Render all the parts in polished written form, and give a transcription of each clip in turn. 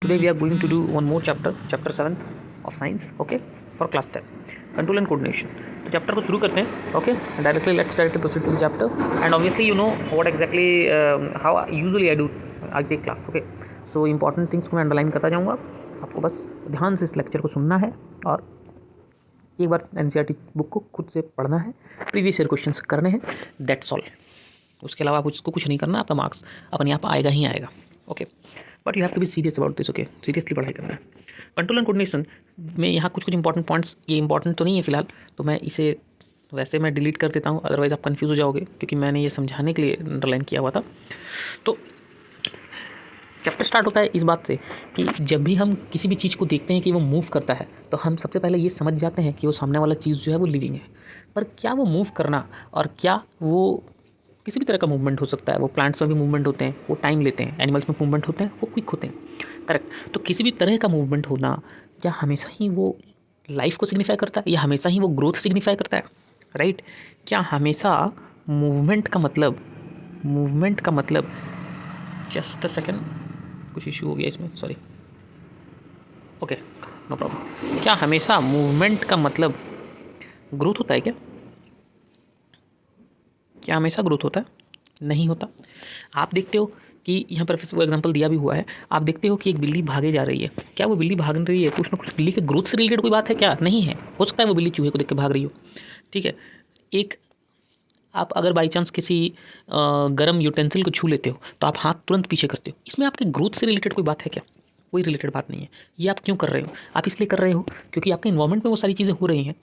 Today we are going to do one more chapter, chapter 7 of science, okay, for class 10, control and coordination. तो chapter को शुरू करते हैं, okay, directly let's proceed to the chapter, and obviously you know what exactly how usually I take class, okay. So important things को मैं underline करता जाऊँगा, आपको बस ध्यान से इस लेक्चर को सुनना है और एक बार NCERT बुक को खुद से पढ़ना है, प्रीवियस ईयर क्वेश्चंस करने हैं, दैट्स ऑल. उसके अलावा आप उसको कुछ नहीं करना, आपका मार्क्स अपने आप आएगा ही आएगा, okay. But you have to be serious about this, okay. Seriously पढ़ाई करना है. कंट्रोल एंड कोऑर्डिनेशन में यहाँ कुछ इंपॉर्टेंट पॉइंट्स, ये इंपॉर्टेंट तो नहीं है फिलहाल, तो मैं इसे वैसे मैं डिलीट कर देता हूँ, अदरवाइज आप कंफ्यूज हो जाओगे क्योंकि मैंने ये समझाने के लिए अंडरलाइन किया हुआ था. तो चैप्टर स्टार्ट होता है इस बात से कि जब भी हम किसी भी चीज़ को देखते हैं कि वो मूव करता है तो हम सबसे पहले ये समझ जाते हैं कि वो सामने वाला चीज़ जो है वो लिविंग है. पर क्या वो मूव करना और क्या वो किसी भी तरह का मूवमेंट हो सकता है, वो प्लांट्स में भी मूवमेंट होते हैं, वो टाइम लेते हैं, एनिमल्स में मूवमेंट होते हैं, वो क्विक होते हैं, करेक्ट. तो किसी भी तरह का मूवमेंट होना क्या हमेशा ही वो लाइफ को सिग्निफाई करता है या हमेशा ही वो ग्रोथ सिग्निफाई करता है, राइट. क्या हमेशा मूवमेंट का मतलब जस्ट अ सेकेंड, कुछ इशू हो गया इसमें, सॉरी, ओके, नो प्रॉब्लम. क्या हमेशा मूवमेंट का मतलब ग्रोथ होता है क्या हमेशा ग्रोथ होता है? नहीं होता. आप देखते हो कि यहाँ पर वो एग्जांपल दिया भी हुआ है, आप देखते हो कि एक बिल्ली भागे जा रही है. क्या वो बिल्ली भाग रही है कुछ ना कुछ बिल्ली के ग्रोथ से रिलेटेड कोई बात है क्या? नहीं है. हो सकता है वो बिल्ली चूहे को देख के भाग रही हो, ठीक है. एक आप अगर बाई चांस किसी गर्म यूटेंसिल को छू लेते हो तो आप हाथ तुरंत पीछे करते हो, इसमें आपके ग्रोथ से रिलेटेड कोई बात है क्या? कोई रिलेटेड बात नहीं है. ये आप क्यों कर रहे हो? आप इसलिए कर रहे हो क्योंकि आपके इन्वायरमेंट में वो सारी चीज़ें हो रही हैं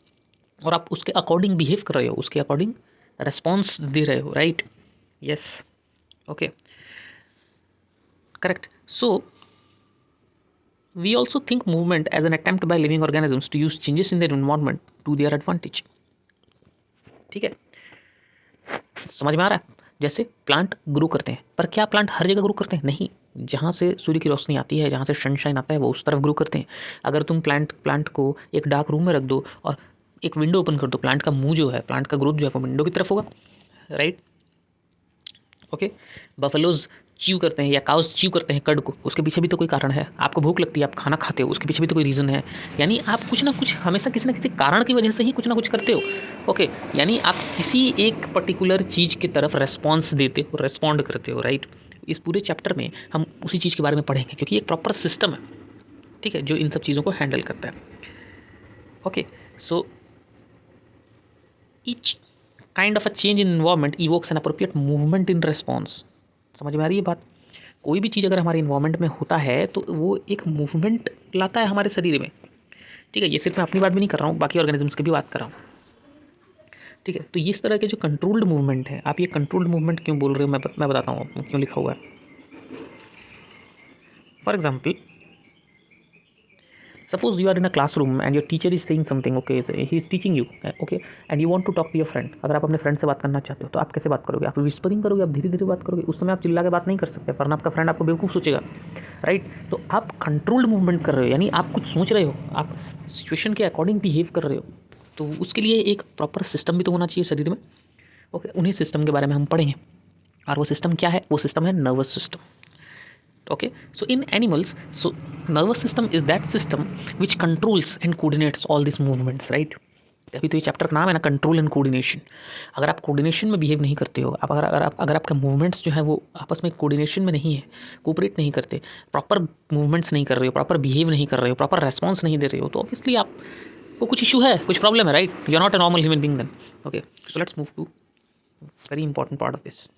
और आप उसके अकॉर्डिंग बिहेव कर रहे हो, उसके अकॉर्डिंग रेस्पॉन्स दे रहे हो, right. Yes, okay, correct. So we also think movement as an attempt by living organisms to use changes in their environment to their advantage. ठीक है, समझ में आ रहा है? जैसे प्लांट ग्रो करते हैं, पर क्या प्लांट हर जगह ग्रो करते हैं? नहीं. जहाँ से सूर्य की रोशनी आती है, जहाँ से सनशाइन आता है, वो उस तरफ ग्रो करते हैं. अगर तुम प्लांट को एक डार्क रूम में रख दो और एक विंडो ओपन कर दो, प्लांट का मुंह जो है, प्लांट का ग्रोथ जो है वो विंडो की तरफ होगा, राइट. ओके. बफलोज च्यू करते हैं या काउस च्यू करते हैं कर्ड को, उसके पीछे भी तो कोई कारण है. आपको भूख लगती है, आप खाना खाते हो, उसके पीछे भी तो कोई रीज़न है. यानी आप कुछ ना कुछ हमेशा किसी ना किसी कारण की वजह से ही कुछ ना कुछ करते हो, ओके. यानी आप किसी एक पर्टिकुलर चीज़ की तरफ रेस्पॉन्स देते हो, रेस्पॉन्ड करते हो, राइट. इस पूरे चैप्टर में हम उसी चीज़ के बारे में पढ़ेंगे क्योंकि एक प्रॉपर सिस्टम है, ठीक है, जो इन सब चीज़ों को हैंडल करता है, okay. So each kind of a change in environment evokes an appropriate movement in response. समझ में आ रही है बात? कोई भी चीज़ अगर हमारे इन्वायरमेंट में होता है तो वो एक मूवमेंट लाता है हमारे शरीर में, ठीक है. ये सिर्फ मैं अपनी बात भी नहीं कर रहा हूँ, बाकी ऑर्गेनिजम्स की भी बात कर रहा हूँ, ठीक है. तो इस तरह के जो कंट्रोल्ड मूवमेंट है, आप ये कंट्रोल्ड मूवमेंट क्यों बोल रहे हो, मैं बताता हूँ आपको क्यों लिखा हुआ है. For example, suppose you are in a classroom and your teacher is saying something, okay, so he is teaching you, okay, and you want to talk to your friend. अगर आप अपने फ्रेंड से बात करना चाहते हो तो आप कैसे बात करोगे? आप विस्परिंग करोगे, आप धीरे धीरे बात करोगे. उस समय आप चिल्ला के बात नहीं कर सकते, वरना आपका फ्रेंड आपको बेवकूफ़ सोचेगा, राइट. तो आप कंट्रोल्ड मूवमेंट कर रहे हो, यानी आप कुछ सोच रहे हो, आप सिचुएशन के अकॉर्डिंग बिहेव कर रहे हो. तो उसके लिए एक प्रॉपर सिस्टम भी तो होना चाहिए शरीर में, ओके. उन्हीं सिस्टम के बारे में हम पढ़ेंगे. और वो सिस्टम क्या है? वो सिस्टम है nervous system. Okay, so in animals, so nervous system is that system which controls and coordinates all these movements, right. अभी तो ये चैप्टर का नाम है ना, कंट्रोल एंड कोऑर्डिनेशन. अगर आप कोऑर्डिनेशन में बिहेव नहीं करते हो, आप अगर आपका मूवमेंट्स जो है वो आपस में कोऑर्डिनेशन में नहीं है, कोऑपरेट नहीं करते, प्रॉपर मूवमेंट्स नहीं कर रहे हो, प्रॉपर बिहेव नहीं कर रहे हो, प्रॉपर रेस्पॉन्स नहीं दे रहे हो, तो ऑब्वियसली आपको कुछ इशू है, कुछ प्रॉब्लम है, right. You are not a normal human being then. Okay, so let's move to very important part of this.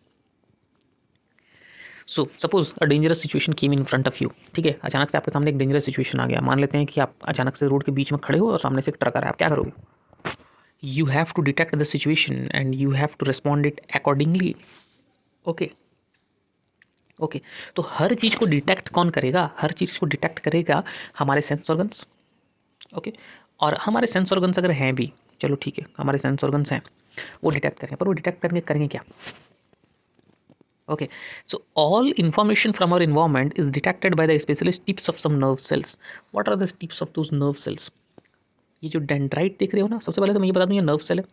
So suppose a dangerous situation came in front of you, ठीक है. अचानक से आपके सामने एक डेंजरस सिचुएशन आ गया. मान लेते हैं कि आप अचानक से रोड के बीच में खड़े हो और सामने से एक ट्रक आ रहा है. आप क्या करोगे? You have to detect the situation and you have to respond it accordingly, okay. Okay, तो हर चीज़ को डिटेक्ट कौन करेगा? हर चीज़ को डिटेक्ट करेगा हमारे सेंस ऑर्गन्स, ओके. और हमारे सेंस ऑर्गन्स अगर हैं भी, चलो ठीक है, हमारे सेंस ऑर्गन्स हैं, वो डिटेक्ट करें, पर वो डिटेक्ट करेंगे क्या? Okay, so all information from our environment is detected by the specialist tips of some nerve cells. What are the tips of those nerve cells? ये जो डेंड्राइट देख रहे हो ना, सबसे पहले तो मैं ये बता दूँ ये नर्व सेल है,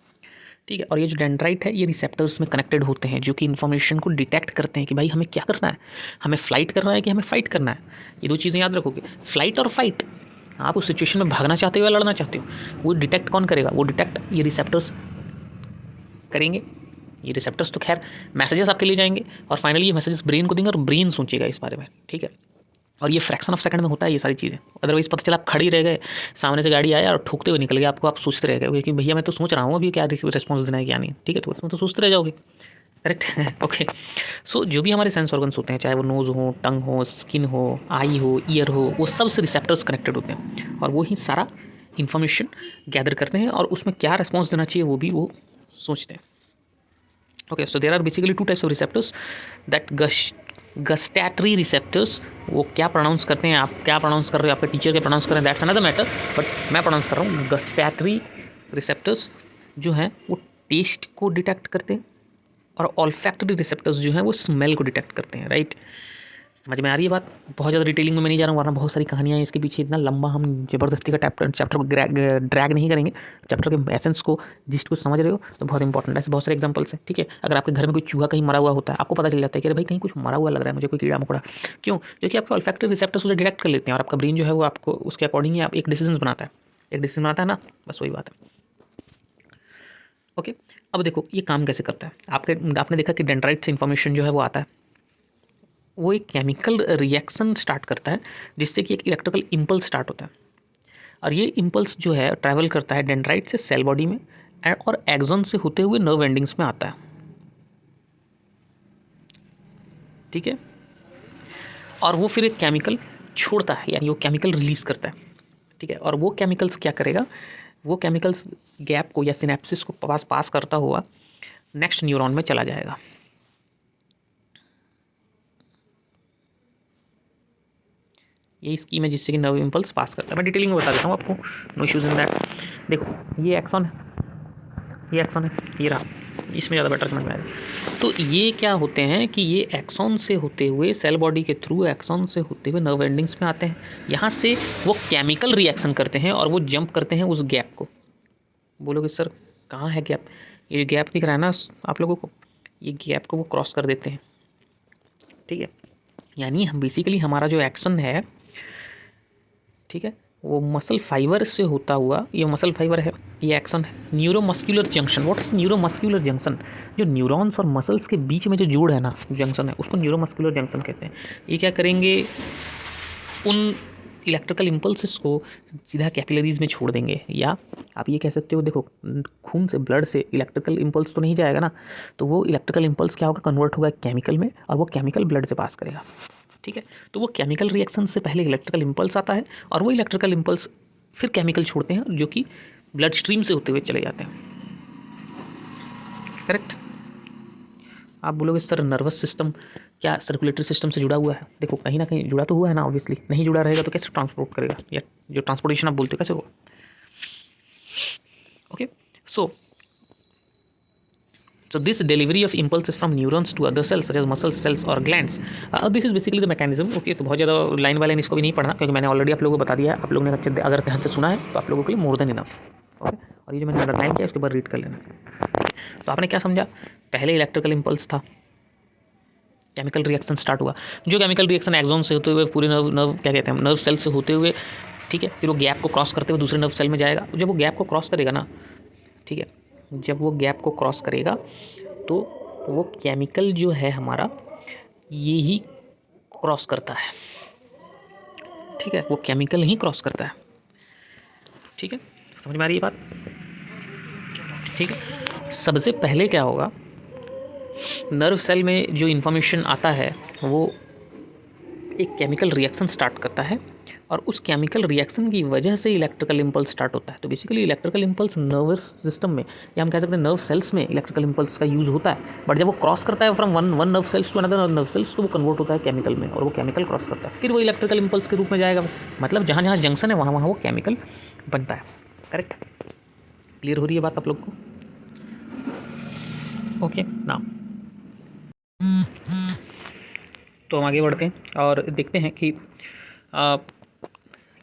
ठीक है। और ये जो डेंड्राइट है ये रिसेप्टर्स में कनेक्टेड होते हैं जो कि इन्फॉर्मेशन को डिटेक्ट करते हैं कि भाई हमें क्या करना है, हमें फ्लाइट करना है कि हमें फाइट करना है। ये दो चीज़ें याद रखोगे, फ्लाइट और फाइट। आप उस सिचुएशन में भागना चाहते हो या लड़ना चाहते हो, वो डिटेक्ट कौन करेगा, वो डिटेक्ट ये रिसेप्टर्स करेंगे। ये रिसेप्टर्स तो खैर मैसेजेस आपके लिए जाएंगे और फाइनली ये मैसेजेस ब्रेन को देंगे और ब्रेन सोचेगा इस बारे में। ठीक है। और ये फ्रैक्शन ऑफ सेकंड में होता है ये सारी चीज़ें। अदरवाइज पता चला आप खड़ी रह गए, सामने से गाड़ी आया और ठोकते हुए निकल गया, आपको आप सोचते रह गए कि भैया मैं तो सोच रहा हूँ अभी क्या रिस्पॉन्स देना है क्या नहीं। ठीक है, तो उसमें तो सोचते रह जाओगे। करेक्ट है। ओके। सो जो भी हमारे सेंस ऑर्गन्स होते हैं, चाहे वो नोज़ हो, टंग हो, स्किन हो, आई हो, ईयर हो, वो सब से रिसेप्टर्स कनेक्टेड होते हैं और वो ही सारा इन्फॉर्मेशन गैदर करते हैं और उसमें क्या रिस्पॉन्स देना चाहिए वो भी वो सोचते हैं। Okay, so there are basically two types of receptors that gustatory receptors. वो क्या प्रोनाउंस करते हैं, आप क्या प्रोनाउंस कर रहे हो, आपके टीचर के प्रोनाउंस कर रहे हैं, दैट्स अनदर मैटर, बट मैं प्रोनाउंस कर रहा हूँ। गस्टैटरी रिसेप्टर्स जो हैं वो टेस्ट को डिटेक्ट करते हैं और ऑल्फैक्टरी रिसेप्टर्स जो हैं वो स्मेल को डिटेक्ट करते हैं। राइट, समझ में आ रही है बात। बहुत ज़्यादा डिटेलिंग में मैं नहीं जा रहा हूँ वरना बहुत सारी कहानियाँ हैं इसके पीछे, इतना लंबा हम ज़बरदस्ती का चैप्टर को ड्रैग नहीं करेंगे। चैप्टर के एसेंस को, जिस्ट को समझ रहे हो तो बहुत इंपॉर्टेंट है। ऐसे बहुत सारे एग्जांपल्स हैं। ठीक है, अगर आपके घर में कोई चूहा कहीं मरा हुआ होता है, आपको पता चल जाता है कि अरे भाई कहीं कुछ मरा हुआ लग रहा है मुझे, कोई कीड़ा मकोड़ा। क्यों? क्योंकि आपके ऑल्फैक्टरी रिसेप्टर्स उसे डिटेक्ट कर लेते हैं और आपका ब्रेन जो है वो आपको उसके अकॉर्डिंग ही आप एक डिसीजन बनाता है, ना, बस वही बात है। ओके, अब देखो ये काम कैसे करता है। आपने देखा कि डेंड्राइट से इन्फॉर्मेशन जो है वो आता है, वो एक केमिकल रिएक्शन स्टार्ट करता है जिससे कि एक इलेक्ट्रिकल इम्पल्स स्टार्ट होता है और ये इम्पल्स जो है ट्रैवल करता है डेंड्राइट से सेल बॉडी में और एक्सॉन से होते हुए नर्व एंडिंग्स में आता है। ठीक है, और वो फिर एक केमिकल छोड़ता है, यानी वो केमिकल रिलीज करता है। ठीक है, और वो केमिकल्स क्या करेगा, वो केमिकल्स गैप को या सिनेप्सिस को पास करता हुआ नेक्स्ट न्यूरॉन में चला जाएगा। यही स्कीम है जिससे कि नर्व इम्पल्स पास करता है। मैं डिटेलिंग में बता देता हूँ आपको, नो इश्यूज इन दैट। देखो ये एक्सॉन है, ये एक्सॉन है, ये रहा, इसमें ज़्यादा बेटर समझ में आएगा। तो ये क्या होते हैं कि ये एक्सॉन से होते हुए सेल बॉडी के थ्रू एक्सॉन से होते हुए नर्व एंडिंग्स में आते हैं। यहाँ से वो केमिकल रिएक्शन करते हैं और वो जंप करते हैं उस गैप को। बोलोगे सर कहाँ है गैप? ये गैप दिख रहा है ना आप लोगों को, ये गैप को वो क्रॉस कर देते हैं। ठीक है, यानी हम बेसिकली हमारा जो एक्शन है, ठीक है, वो मसल फाइबर से होता हुआ, ये मसल फाइबर है, ये एक्सन है। Neuromuscular junction, what is neuromuscular junction? जो न्यूरॉन्स और मसल्स के बीच में जो जोड़ है ना, जंक्शन है, उसको न्यूरोमस्कुलर जंक्शन कहते हैं। ये क्या करेंगे, उन इलेक्ट्रिकल इम्पल्सेस को सीधा कैपिलरीज में छोड़ देंगे, या आप ये कह सकते हो, देखो खून से, ब्लड से इलेक्ट्रिकल इम्पल्स तो नहीं जाएगा ना, तो वो इलेक्ट्रिकल इम्पल्स क्या होगा, कन्वर्ट होगा केमिकल में और वो केमिकल ब्लड से पास करेगा। ठीक है, तो वो केमिकल रिएक्शन से पहले इलेक्ट्रिकल इम्पल्स आता है और वो इलेक्ट्रिकल इम्पल्स फिर केमिकल छोड़ते हैं जो कि ब्लड स्ट्रीम से होते हुए चले जाते हैं। करेक्ट। आप बोलोगे सर नर्वस सिस्टम क्या सर्कुलेटरी सिस्टम से जुड़ा हुआ है? देखो कहीं ना कहीं जुड़ा तो हुआ है ना, ऑब्वियसली। नहीं जुड़ा रहेगा तो कैसे ट्रांसपोर्ट करेगा, या जो ट्रांसपोर्टेशन आप बोलते हो कैसे होगा? Okay, so this delivery of impulses from neurons to other cells such as muscle cells or glands, this is basically the mechanism. Okay, तो बहुत ज़्यादा लाइन वाइन इसको भी नहीं पढ़ना क्योंकि मैंने ऑलरेडी आप लोगों को बता दिया है। आप लोगों ने अच्छे अगर ध्यान से सुना है तो आप लोगों के लिए मोर देन इनफ। ओके, और ये जो मैंने अंडरलाइन किया उसके बाद रीड कर लेना। तो आपने क्या समझा, पहले इलेक्ट्रिकल इम्पल्स था, केमिकल रिएक्शन स्टार्ट हुआ, जो केमिकल रिएक्शन एक्सॉन से होते हुए पूरे नर्व क्या कहते हैं, नर्व सेल से होते हुए, ठीक है, फिर वो गैप को क्रॉस करते हुए दूसरे नर्व सेल में जाएगा। जब वो गैप को क्रॉस करेगा ना, ठीक है, जब वो गैप को क्रॉस करेगा तो वो केमिकल जो है हमारा ये ही क्रॉस करता है। ठीक है, वो केमिकल ही क्रॉस करता है। ठीक है, समझ में आ रही है बात? ठीक है, सबसे पहले क्या होगा, नर्व सेल में जो इन्फॉर्मेशन आता है वो एक केमिकल रिएक्शन स्टार्ट करता है और उस केमिकल रिएक्शन की वजह से इलेक्ट्रिकल इम्पल्स स्टार्ट होता है। तो basically electrical impulse nervous system में, या हम कह सकते हैं नर्व सेल्स में इलेक्ट्रिकल इम्पल्स का यूज़ होता है, बट जब वो क्रॉस करता है from one nerve cells to another nerve cells तो वो कन्वर्ट होता है केमिकल में, और वो केमिकल क्रॉस करता है, फिर वो इलेक्ट्रिकल इम्पल्स के रूप में जाएगा। मतलब जहाँ जहाँ जंक्शन है वहाँ वहाँ वो केमिकल बनता है। करेक्ट, क्लियर हो रही है बात आप लोग को? ओके ना, तो हम आगे बढ़ते हैं और देखते हैं कि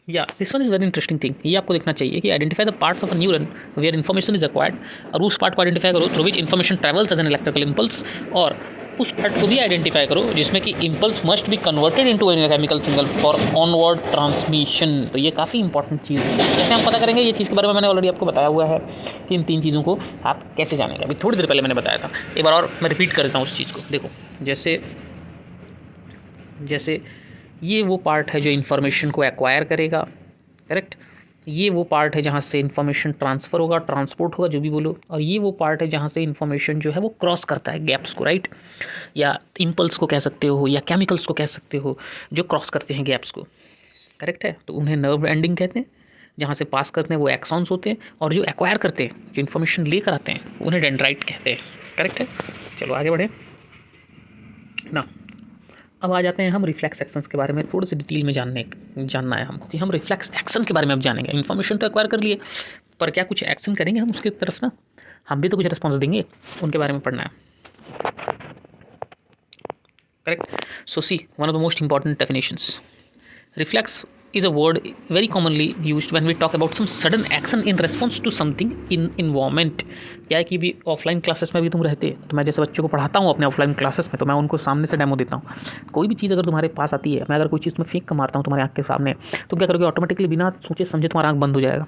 या this one is very interesting thing, ये आपको देखना चाहिए कि identify the part of a neuron where information is acquired, और उस पार्ट को आइडेंटिफाई करो through which information travels as an electrical impulse, और उस पार्ट को भी आइडेंटिफाई करो जिसमें कि impulse must be converted into an chemical signal for onward transmission. तो ये काफ़ी इंपॉर्टेंट चीज़ है। कैसे हम पता करेंगे ये चीज़ के बारे में मैंने ऑलरेडी आपको बताया हुआ है कि इन 3 चीज़ों को आप कैसे जानेंगे, अभी थोड़ी देर पहले मैंने बताया था, एक बार और मैं रिपीट कर देता हूँ उस चीज़ को। देखो जैसे ये वो पार्ट है जो इन्फॉर्मेशन को एक्वायर करेगा, करेक्ट, ये वो पार्ट है जहाँ से इन्फॉर्मेशन ट्रांसफ़र होगा, ट्रांसपोर्ट होगा, जो भी बोलो, और ये वो पार्ट है जहाँ से इन्फॉर्मेशन जो है वो क्रॉस करता है गैप्स को, राइट, या इम्पल्स को कह सकते हो या केमिकल्स को कह सकते हो जो क्रॉस करते हैं गैप्स को, करेक्ट है। तो उन्हें नर्व एंडिंग कहते हैं, जहाँ से पास करते हैं वो एक्सॉन्स होते हैं, और जो एक्वायर करते हैं, जो इन्फॉर्मेशन लेकर आते हैं, उन्हें डेंड्राइट कहते हैं, करेक्ट है। चलो आगे बढ़े ना। अब आ जाते हैं हम रिफ्लेक्स एक्शंस के बारे में थोड़े से डिटेल में जानना है हमको कि हम रिफ्लेक्स एक्शन के बारे में अब जानेंगे। इन्फॉर्मेशन तो एक्वायर कर लिए, पर क्या कुछ एक्शन करेंगे हम उसकी तरफ ना, हम भी तो कुछ रिस्पॉन्स देंगे, उनके बारे में पढ़ना है, correct. So see one of the most important definitions, reflex is a word very commonly used when we talk about some sudden action in response to something in environment। क्या है कि भी ऑफलाइन क्लासेस में भी तुम रहते, तो मैं जैसे बच्चों को पढ़ाता हूँ अपने ऑफलाइन क्लासेस में, तो मैं उनको सामने से डेमो देता हूँ। कोई भी चीज़ अगर तुम्हारे पास आती है, मैं अगर कोई चीज़ तुम्हें फेंक कर मारता हूँ तुम्हारे आँख के सामने, तो क्या करोगे, ऑटोमेटिकली बिना सोचे समझे तुम्हारा आँख बंद हो जाएगा।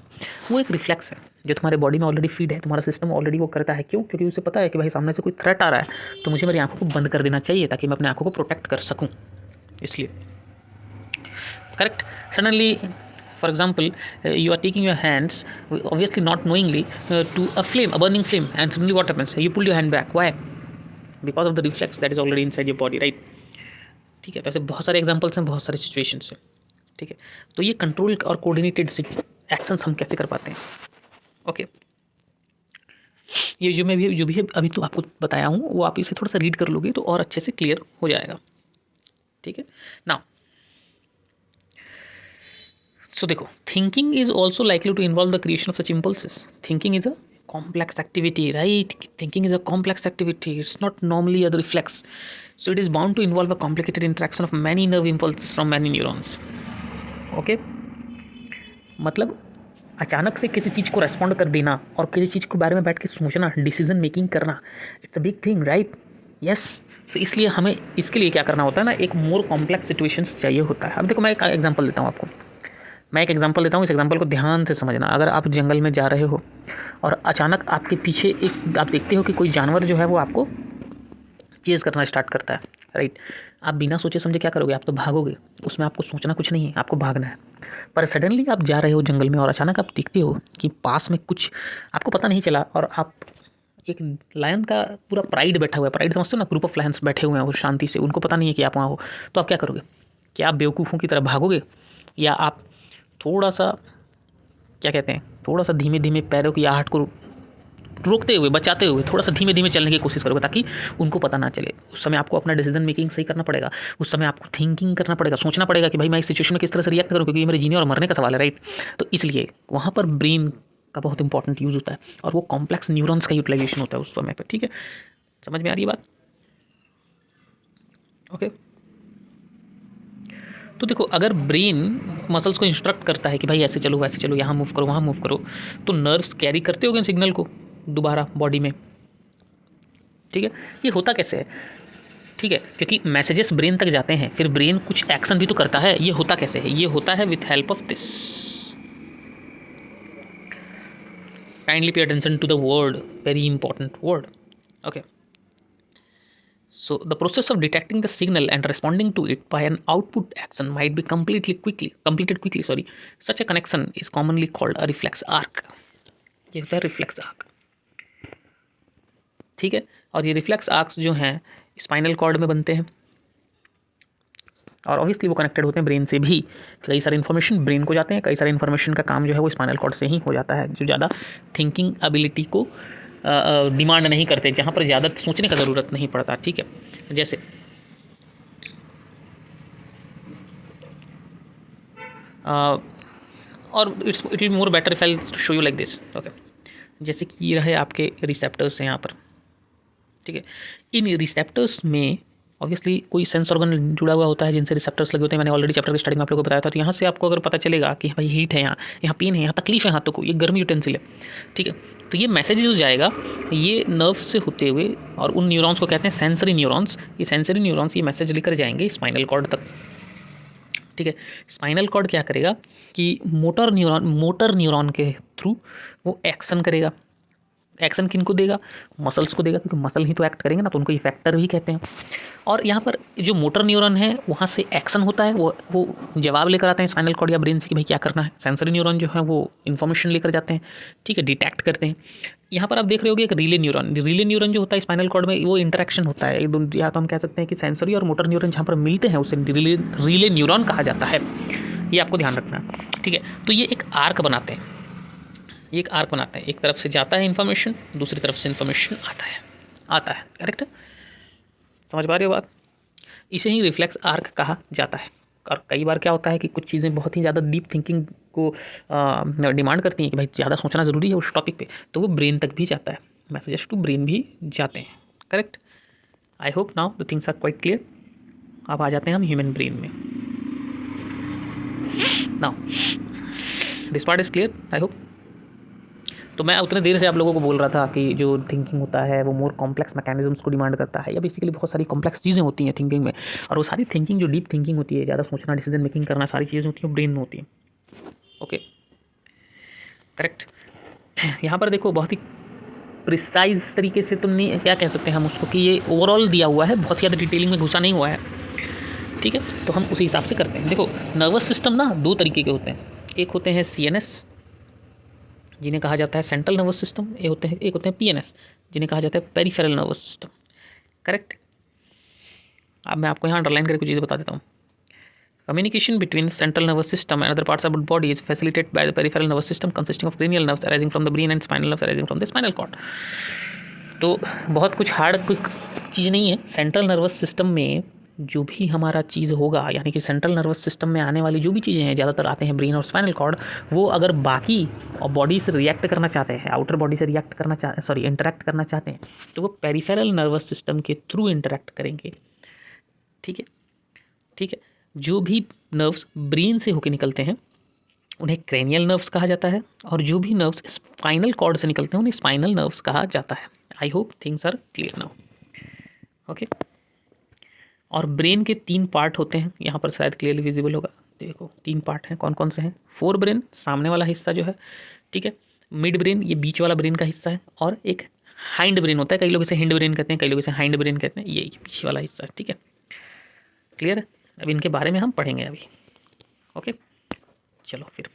वो एक रिफ्लेक्स है जो तुम्हारे बॉडी में ऑलरेडी फीड है, तुम्हारा सिस्टम ऑलरेडी वो करता है। क्यों? क्योंकि उसे पता है कि भाई सामने से कोई थ्रेट आ रहा है, तो मुझे मेरी आँखों को बंद कर देना चाहिए ताकि मैं अपने आँखों को प्रोटेक्ट कर सकूँ, इसलिए, correct. Suddenly for example, you are taking your hands obviously not knowingly to a burning flame, and suddenly what happens, you pull your hand back, why? Because of the reflex that is already inside your body, right? ठीक है, तो ऐसे बहुत सारे examples हैं, बहुत सारे situations हैं, ठीक है। तो ये कंट्रोल और कोऑर्डिनेटेड एक्शंस हम कैसे कर पाते हैं, ओके। ये जो भी अभी तो आपको बताया हूँ वो आप इसे थोड़ा सा रीड कर लोगे तो और अच्छे से क्लियर हो जाएगा, ठीक है। नाउ सो देखो, thinking is also likely to involve the creation of such impulses. Thinking is a complex activity, right? Thinking is a complex activity. It's not normally a reflex. So it is bound to involve a complicated interaction of many nerve impulses from many neurons. Okay? मतलब अचानक से किसी चीज़ को respond कर देना और किसी चीज़ के बारे में बैठ के सोचना, डिसीजन मेकिंग करना, it's a big thing, right? Yes. So इसलिए हमें इसके लिए क्या करना होता है ना, एक मोर कॉम्प्लेक्स सिचुएशंस चाहिए होता है। अब देखो मैं एक एग्जांपल देता हूँ आपको, इस एग्जांपल को ध्यान से समझना। अगर आप जंगल में जा रहे हो और अचानक आपके पीछे एक आप देखते हो कि कोई जानवर जो है वो आपको चेज़ करना स्टार्ट करता है, राइट? आप बिना सोचे समझे क्या करोगे, आप तो भागोगे, उसमें आपको सोचना कुछ नहीं है, आपको भागना है। पर सडनली आप जा रहे हो जंगल में और अचानक आप देखते हो कि पास में कुछ आपको पता नहीं चला और आप एक लायन का पूरा प्राइड बैठा हुआ है, प्राइड समझते हो ना, ग्रुप ऑफ लायंस बैठे हुए हैं वो शांति से, उनको पता नहीं है कि आप वहाँ हो, तो आप क्या करोगे? क्या आप बेवकूफ़ों की तरह भागोगे, या आप थोड़ा सा क्या कहते हैं, थोड़ा सा धीमे धीमे पैरों की आहट को रोकते हुए, बचाते हुए थोड़ा सा धीमे धीमे चलने की कोशिश करोगे ताकि उनको पता ना चले? उस समय आपको अपना डिसीजन मेकिंग सही करना पड़ेगा, उस समय आपको थिंकिंग करना पड़ेगा, सोचना पड़ेगा कि भाई मैं इस सिचुएशन में किस तरह से रिएक्ट करूँ, क्योंकि ये मेरे जीने और मरने का सवाल है, राइट? तो इसलिए वहाँ पर ब्रेन का बहुत इंपॉर्टेंट यूज़ होता है और वो कॉम्प्लेक्स न्यूरॉन्स का यूटिलाइजेशन होता है उस समय पर, ठीक है? समझ में आ रही है बात? ओके। तो देखो, अगर ब्रेन मसल्स को इंस्ट्रक्ट करता है कि भाई ऐसे चलो, वैसे चलो, यहाँ मूव करो, वहाँ मूव करो, तो नर्व्स कैरी करते होंगे सिग्नल को दोबारा बॉडी में, ठीक है? ये होता कैसे है, ठीक है? क्योंकि मैसेजेस ब्रेन तक जाते हैं, फिर ब्रेन कुछ एक्शन भी तो करता है। ये होता कैसे है? ये होता है with help of this. Kindly pay attention to the word, very important word, okay. So the process of detecting the signal and responding to it by an output action might be completed quickly. Such a connection is commonly called a reflex arc. ये होता है reflex arc, ठीक है? और ये reflex arcs जो हैं spinal cord में बनते हैं और ऑब्वियसली वो कनेक्टेड होते हैं ब्रेन से भी। कई सारे इन्फॉर्मेशन ब्रेन को जाते हैं, कई सारे इन्फॉर्मेशन का काम जो है वो स्पाइनल कॉर्ड से ही हो जाता है, जो ज़्यादा थिंकिंग एबिलिटी को डिमांड नहीं करते, जहाँ पर ज़्यादा सोचने का ज़रूरत नहीं पड़ता, ठीक है? जैसे और it will more better if I show you like this, okay. जैसे कि ये रहे आपके रिसेप्टर्स हैं यहाँ पर, ठीक है? इन रिसेप्टर्स में ऑब्वियसली कोई सेंस ऑर्गन जुड़ा हुआ होता है जिनसे रिसेप्टर्स लगे होते हैं। मैंने ऑलरेडी चैप्टर की स्टार्टिंग में आप लोगों को बताया था। तो यहाँ से आपको अगर पता चलेगा कि भाई हीट है, यहाँ पेन है, यहाँ तकलीफ है हाथों को, ये गर्म यूटेंसिल है, ठीक है, तो ये मैसेज जो जाएगा ये नर्व्स से होते हुए, और उन न्यूरॉन्स को कहते हैं सेंसरी न्यूरॉन्स। ये सेंसरी न्यूरॉन्स ये मैसेज लेकर जाएंगे स्पाइनल कॉर्ड तक, ठीक है। स्पाइनल कॉर्ड क्या करेगा कि मोटर न्यूरॉन के थ्रू वो एक्शन करेगा। एक्शन किन को देगा? मसल्स को देगा, क्योंकि मसल ही तो एक्ट करेंगे ना, तो उनको इफेक्टर भी कहते हैं। और यहाँ पर जो मोटर न्यूरॉन है वहाँ से एक्शन होता है, वो जवाब लेकर आते हैं स्पाइनल कॉर्ड या ब्रेन से कि भाई क्या करना है। सेंसरी न्यूरॉन जो है वो इन्फॉर्मेशन लेकर जाते हैं, ठीक है, डिटेक्ट करते हैं। यहाँ पर आप देख रहे होगे एक रिले न्यूरॉन जो होता है स्पाइनल कॉर्ड में, वो इंटरेक्शन होता है या तो हम कह सकते हैं कि सेंसरी और मोटर न्यूरॉन जहाँ पर मिलते हैं उसे रिले न्यूरॉन कहा जाता है। ये आपको ध्यान रखना है, ठीक है। तो ये एक आर्क बनाते हैं, एक तरफ से जाता है इन्फॉर्मेशन, दूसरी तरफ से इन्फॉर्मेशन आता है, करेक्ट है? समझ पा रहे हो बात? इसे ही रिफ्लेक्स आर्क कहा जाता है। और कई बार क्या होता है कि कुछ चीज़ें बहुत ही ज़्यादा डीप थिंकिंग को डिमांड करती हैं कि भाई ज़्यादा सोचना ज़रूरी है उस टॉपिक पे, तो वो ब्रेन तक भी जाता है, मैसेजेस टू ब्रेन भी जाते हैं, correct? I hope now the things are quite clear. अब आ जाते हैं हम ह्यूमन ब्रेन में। Now this part is clear, I hope. तो मैं उतने देर से आप लोगों को बोल रहा था कि जो थिंकिंग होता है वो मोर कॉम्प्लेक्स मैकेनिज्म्स को डिमांड करता है, या बेसिकली बहुत सारी कॉम्प्लेक्स चीज़ें होती हैं थिंकिंग में, और वो सारी थिंकिंग जो डीप थिंकिंग होती है, ज़्यादा सोचना, डिसीजन मेकिंग करना, सारी चीज़ें होती हैं ब्रेन में होती हैं, ओके, करेक्ट। यहाँ पर देखो बहुत ही प्रिसाइज तरीके से, तो नहीं क्या कह सकते हैं हम उसको, कि ये ओवरऑल दिया हुआ है, बहुत ही ज़्यादा डिटेलिंग में घुसा नहीं हुआ है, ठीक है। तो हम उसी हिसाब से करते हैं। देखो नर्वस सिस्टम ना दो तरीके के होते हैं, एक होते हैं CNS जिन्हें कहा जाता है सेंट्रल नर्वस सिस्टम, एक होते हैं PNS जिन्हें कहा जाता है पेरिफेरल नर्वस सिस्टम, करेक्ट। अब मैं आपको यहाँ अंडरलाइन करके कुछ चीज़ें बता देता हूँ। Communication between central nervous system and other parts of body is facilitated by the peripheral nervous system consisting of cranial nerves arising from the brain and spinal nerves arising from the spinal cord. तो बहुत कुछ hard कोई चीज़ नहीं है। Central nervous system में जो भी हमारा चीज़ होगा, यानी कि सेंट्रल नर्वस सिस्टम में आने वाली जो भी चीज़ें हैं, ज़्यादातर आते हैं ब्रेन और स्पाइनल कॉर्ड, वो अगर बाकी बॉडी से रिएक्ट करना चाहते हैं, आउटर बॉडी से इंटरेक्ट करना चाहते हैं, तो वो पेरिफेरल नर्वस सिस्टम के थ्रू इंटरेक्ट करेंगे, ठीक है, ठीक है। जो भी नर्व्स ब्रेन से होकर निकलते हैं उन्हें क्रेनियल नर्व्स कहा जाता है, और जो भी नर्व्स स्पाइनल कॉर्ड से निकलते हैं उन्हें स्पाइनल नर्व्स कहा जाता है। I hope things are clear now, okay. और ब्रेन के 3 पार्ट होते हैं, यहाँ पर शायद क्लियरली विजिबल होगा। देखो 3 पार्ट हैं, कौन कौन से हैं? फोर ब्रेन, सामने वाला हिस्सा जो है, ठीक है, मिड ब्रेन, ये बीच वाला ब्रेन का हिस्सा है, और एक हाइंड ब्रेन होता है, कई लोग इसे हिंड ब्रेन कहते हैं, कई लोग इसे हाइंड ब्रेन कहते हैं, ये पीछे वाला हिस्सा, ठीक है, क्लियर है? अब इनके बारे में हम पढ़ेंगे अभी, ओके। चलो फिर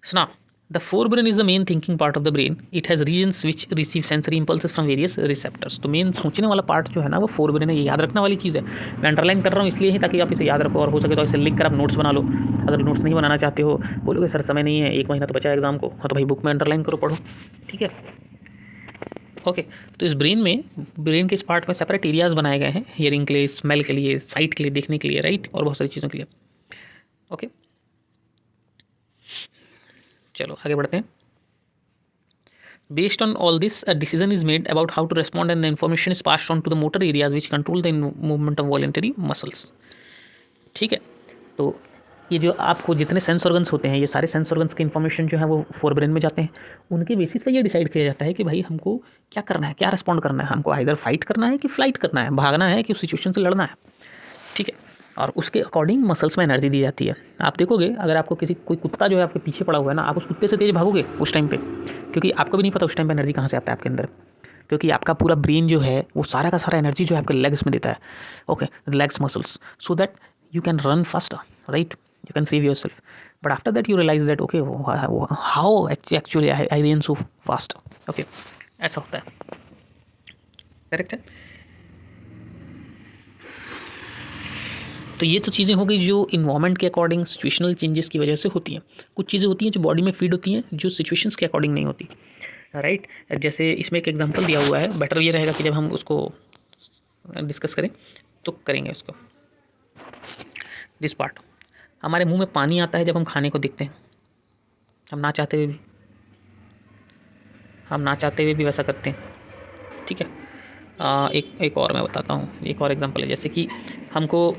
सुना। The forebrain is the main thinking part of the brain. It has regions which receive sensory impulses from various receptors. तो मेन सोचने वाला पार्ट जो है ना वो फोरब्रेन है। ये याद रखने वाली चीज़ है, मैं अंडरलाइन कर रहा हूँ इसलिए ही, ताकि आप इसे याद रखो, और हो सके तो इसे लिख कर आप नोट्स बना लो। अगर नोट्स नहीं बनाना चाहते हो, बोलोगे सर समय नहीं है, 1 महीना तो बचा है एग्जाम को, हाँ तो भाई बुक में अंडरलाइन करो, पढ़ो, ठीक है, ओके। तो इस ब्रेन के इस पार्ट में सेपरेट एरियाज बनाए गए हैं, हियरिंग के लिए, स्मेल के लिए, साइट के लिए, देखने के लिए, राइट, और बहुत सारी चीज़ों के लिए, ओके। चलो आगे बढ़ते हैं। Based on all this, a decision is made about how to respond and the information is passed on to the motor areas which control the movement of voluntary muscles, ठीक है। तो ये जो आपको जितने सेंस ऑर्गन्स होते हैं, ये सारे सेंस ऑर्गन्स के इन्फॉर्मेशन जो है वो फोरब्रेन में जाते हैं। उनके बेसिस पे ये डिसाइड किया जाता है कि भाई हमको क्या करना है, क्या रिस्पॉन्ड करना है, हमको आइदर फाइट करना है कि फ्लाइट करना है, भागना है कि उस सिचुएशन से लड़ना है, ठीक है। और उसके अकॉर्डिंग मसल्स में एनर्जी दी जाती है। आप देखोगे अगर आपको कोई कुत्ता जो है आपके पीछे पड़ा हुआ है ना, आप उस कुत्ते से तेज भागोगे उस टाइम पे, क्योंकि आपको भी नहीं पता उस टाइम पे एनर्जी कहाँ से आता है आपके अंदर, क्योंकि आपका पूरा ब्रेन जो है वो सारा का सारा एनर्जी जो है आपके लेग्स में देता है, okay, legs muscles, so that you can run faster, right, you can save yourself. But after that you realise that okay how actually I run so fast, okay, ऐसा होता है, correct है। तो ये तो चीज़ें हो गई जो इन्वायरमेंट के अकॉर्डिंग, सिचुएशनल चेंजेस की वजह से होती हैं। कुछ चीज़ें होती हैं जो बॉडी में फीड होती हैं, जो सिचुएशंस के अकॉर्डिंग नहीं होती, राइट। जैसे इसमें एक एग्जांपल दिया हुआ है, बेटर ये रहेगा कि जब हम उसको डिस्कस करें तो करेंगे उसको। दिस पार्ट, हमारे मुंह में पानी आता है जब हम खाने को देखते हैं, हम ना चाहते हुए भी वैसा करते हैं, ठीक है। एक और मैं बताता हूँ, एक और एग्जांपल है। जैसे कि हमको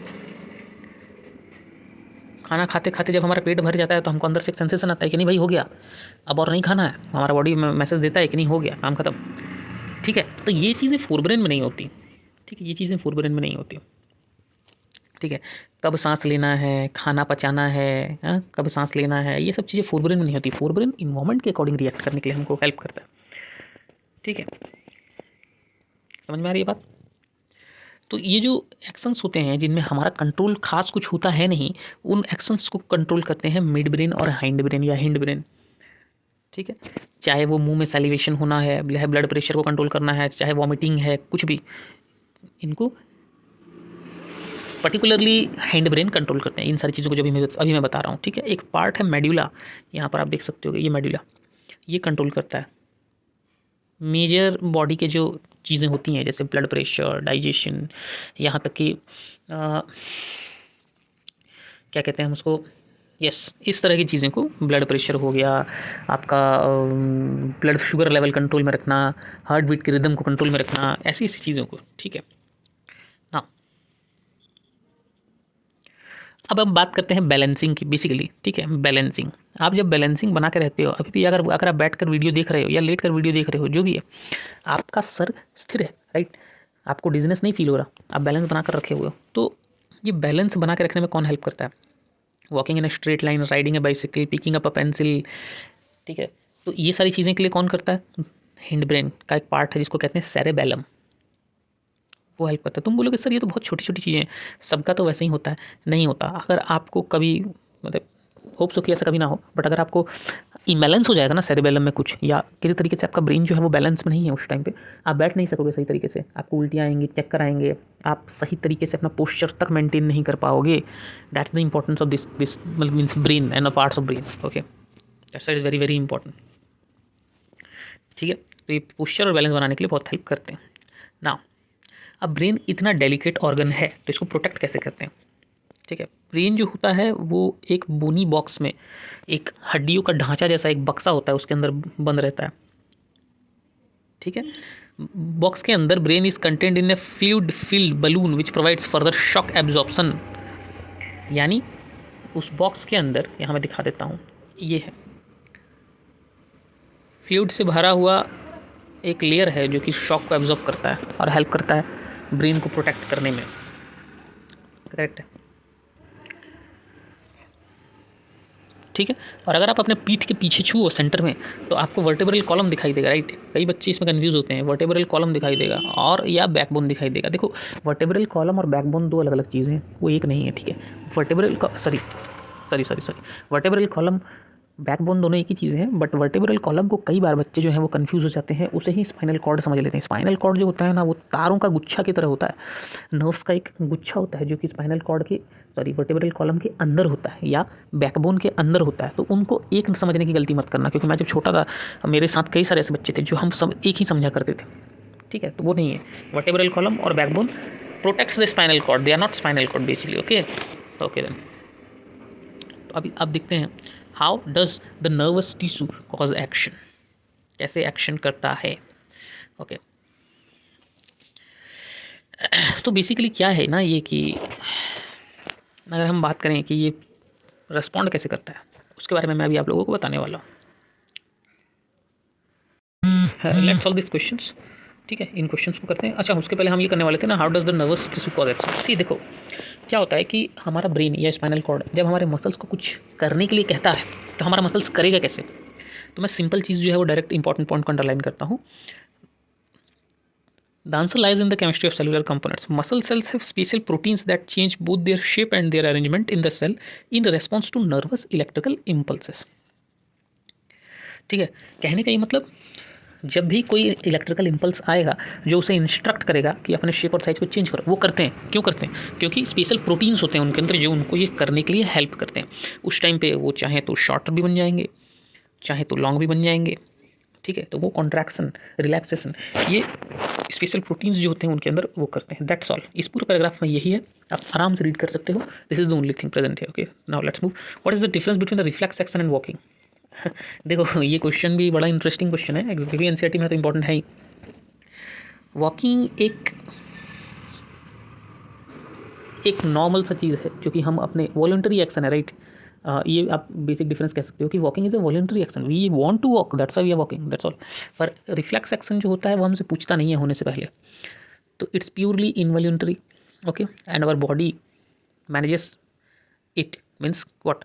खाना खाते खाते जब हमारा पेट भर जाता है तो हमको अंदर से एक सेंसेशन आता है कि नहीं भाई हो गया, अब और नहीं खाना है। हमारा बॉडी मैसेज देता है कि नहीं हो गया, काम खत्म। ठीक है, तो ये चीज़ें फोरब्रेन में नहीं होती। ठीक है, ये चीज़ें फोरब्रेन में नहीं होती। ठीक है, कब सांस लेना है, खाना पचाना है, कब सांस लेना है, ये सब चीज़ें फोरब्रेन में नहीं होती। फोरब्रेन इन्वायरमेंट के अकॉर्डिंग रिएक्ट करने के लिए हमको हेल्प करता है। ठीक है, समझ में आ रही है बात। तो ये जो एक्शंस होते हैं जिनमें हमारा कंट्रोल खास कुछ होता है नहीं, उन एक्शंस को कंट्रोल करते हैं मिड ब्रेन और हाइंड ब्रेन या हिंड ब्रेन। ठीक है, चाहे वो मुंह में सैलिवेशन होना है, ब्लड प्रेशर को कंट्रोल करना है, चाहे वॉमिटिंग है, कुछ भी, इनको पर्टिकुलरली हैंड ब्रेन कंट्रोल करते हैं इन सारी चीज़ों को जो अभी मैं बता रहा हूँ। ठीक है, एक पार्ट है मेड्यूला, यहाँ पर आप देख सकते हो ये मेड्यूला, ये कंट्रोल करता है मेजर बॉडी के जो चीज़ें होती हैं, जैसे ब्लड प्रेशर, डाइजेशन, यहाँ तक कि क्या कहते हैं हम उसको, यस, इस तरह की चीज़ें को, ब्लड प्रेशर हो गया आपका, ब्लड शुगर लेवल कंट्रोल में रखना, हार्ट बीट के रिदम को कंट्रोल में रखना, ऐसी ऐसी चीज़ों को। ठीक है ना, अब हम बात करते हैं बैलेंसिंग की बेसिकली। ठीक है, बैलेंसिंग, आप जब बैलेंसिंग बना के रहते हो, अभी भी अगर आप बैठ कर वीडियो देख रहे हो या लेट कर वीडियो देख रहे हो, जो भी है, आपका सर स्थिर है, राइट, आपको डिजीनेस नहीं फील हो रहा, आप बैलेंस बना कर रखे हुए हो। तो ये बैलेंस बना के रखने में कौन हेल्प करता है? Walking in a straight line, riding a bicycle, picking up a pencil. ठीक है, तो ये सारी चीज़ें के लिए कौन करता है? हिंड ब्रेन का एक पार्ट है जिसको कहते हैं सेरेबेलम, वो हेल्प करता है। तुम बोलोगे सर ये तो बहुत छोटी छोटी चीज़ें हैं, सबका तो वैसे ही होता है। नहीं होता। अगर आपको कभी, मतलब होप सो कि ऐसा कभी ना हो, बट अगर आपको इम्बैलेंस हो जाएगा ना सेरेबेलम में कुछ, या किसी तरीके से आपका ब्रेन जो है वो बैलेंस में नहीं है, उस टाइम पे आप बैठ नहीं सकोगे सही तरीके से, आपको उल्टियाँ आएंगी, चक्कर आएंगे, आप सही तरीके से अपना पोस्चर तक मेंटेन नहीं कर पाओगे। That's the importance of this मतलब means brain and parts of brain. Okay, that's is very very important. ठीक है, तो ये पोस्चर और बैलेंस बनाने के लिए बहुत हेल्प करते हैं ना। अब ब्रेन इतना डेलिकेट ऑर्गन है तो इसको प्रोटेक्ट कैसे करते हैं? ठीक है, ब्रेन जो होता है वो एक बोनी बॉक्स में, एक हड्डियों का ढांचा जैसा एक बक्सा होता है, उसके अंदर बंद रहता है। ठीक है, बॉक्स के अंदर brain is content in A fluid filled balloon which provides further shock absorption. यानी उस बॉक्स के अंदर, यहाँ मैं दिखा देता हूँ, ये है फ्लूइड से भरा हुआ एक लेयर है जो कि शॉक को एब्जॉर्ब करता है और हेल्प करता है ब्रेन को प्रोटेक्ट करने में। करेक्ट है, ठीक है। और अगर आप अपने पीठ के पीछे छुओ सेंटर में, तो आपको वर्टेब्रल कॉलम दिखाई देगा, राइट। कई बच्चे इसमें कंफ्यूज होते हैं, वर्टेब्रल कॉलम दिखाई देगा और या बैकबोन दिखाई देगा। देखो, वर्टेब्रल कॉलम और बैकबोन दो अलग अलग चीज़ें हैं, वो एक नहीं है, ठीक है। Vertebral sorry vertebral column, backbone दोनों एक ही चीज़ें हैं, बट वर्टेब्रल कॉलम को कई बार बच्चे जो हैं वो कंफ्यूज हो जाते हैं, उसे ही स्पाइनल कॉर्ड समझ लेते हैं। स्पाइनल कॉर्ड जो होता है ना, वो तारों का गुच्छा की तरह होता है, नर्व्स का एक गुच्छा होता है जो कि स्पाइनल कॉर्ड के वर्टेब्रल कॉलम के अंदर होता है या बैकबोन के अंदर होता है। तो उनको एक समझने की गलती मत करना, क्योंकि मैं जब छोटा था मेरे साथ कई सारे ऐसे बच्चे थे जो हम सब एक ही समझा करते थे, ठीक है। तो वो नहीं है, वर्टेब्रल कॉलम और backbone protects the spinal cord, they are not spinal cord basically. Okay then, तो अभी अब देखते हैं how does the nervous tissue cause action, कैसे एक्शन करता है। ओके, तो बेसिकली क्या है ना ये कि अगर हम बात करें कि ये रेस्पॉन्ड कैसे करता है, उसके बारे में मैं अभी आप लोगों को बताने वाला हूँ। लेट्स सॉल्व दिस क्वेश्चंस, ठीक है। इन क्वेश्चंस को करते हैं। अच्छा, उसके पहले हम ये करने वाले थे ना, how does the nervous tissue cause action. See देखो, क्या होता है कि हमारा ब्रेन या स्पाइनल कॉर्ड जब हमारे मसल्स को कुछ करने के लिए कहता है, तो हमारा मसल्स करेगा कैसे? तो मैं सिंपल चीज़ जो है वो डायरेक्ट इंपॉर्टेंट पॉइंट को अंडरलाइन करता हूँ। The answer lies in the chemistry of cellular components. Muscle cells have special proteins that change both their shape and their arrangement in the cell in response to nervous electrical impulses. ठीक है, कहने का ये मतलब, जब भी कोई electrical impulse आएगा जो उसे इंस्ट्रक्ट करेगा कि अपने शेप और साइज को चेंज करो, वो करते हैं। क्यों करते हैं? क्योंकि स्पेशल प्रोटीन्स होते हैं उनके अंदर जो उनको ये करने के लिए हेल्प करते हैं। उस टाइम पे वो चाहे तो शॉर्ट भी बन जाएंगे, चाहे तो लॉन्ग भी बन जाएंगे, ठीक है। तो वो कॉन्ट्रैक्शन, रिलैक्सेशन, ये स्पेशल प्रोटीन्स जो होते हैं उनके अंदर वो करते हैं। That's all. इस पूरे पैराग्राफ में यही है, आप आराम से रीड कर सकते हो। This is the only thing present है। Okay, now let's move. What is the difference between the reflex action and walking? देखो, ये क्वेश्चन भी बड़ा इंटरेस्टिंग क्वेश्चन है, क्योंकि एनसीईआरटी में तो इंपॉर्टेंट है ही। वॉकिंग एक नॉर्मल सा चीज़ है जो कि हम अपने वॉलंटरी एक्शन है, राइट। ये आप बेसिक डिफरेंस कह सकते हो कि walking is a voluntary action, we want to walk, that's why we are walking, that's all. पर रिफ्लेक्स एक्शन जो होता है वो हमसे पूछता नहीं है होने से पहले, तो it's purely involuntary, okay, and our body manages it, means what,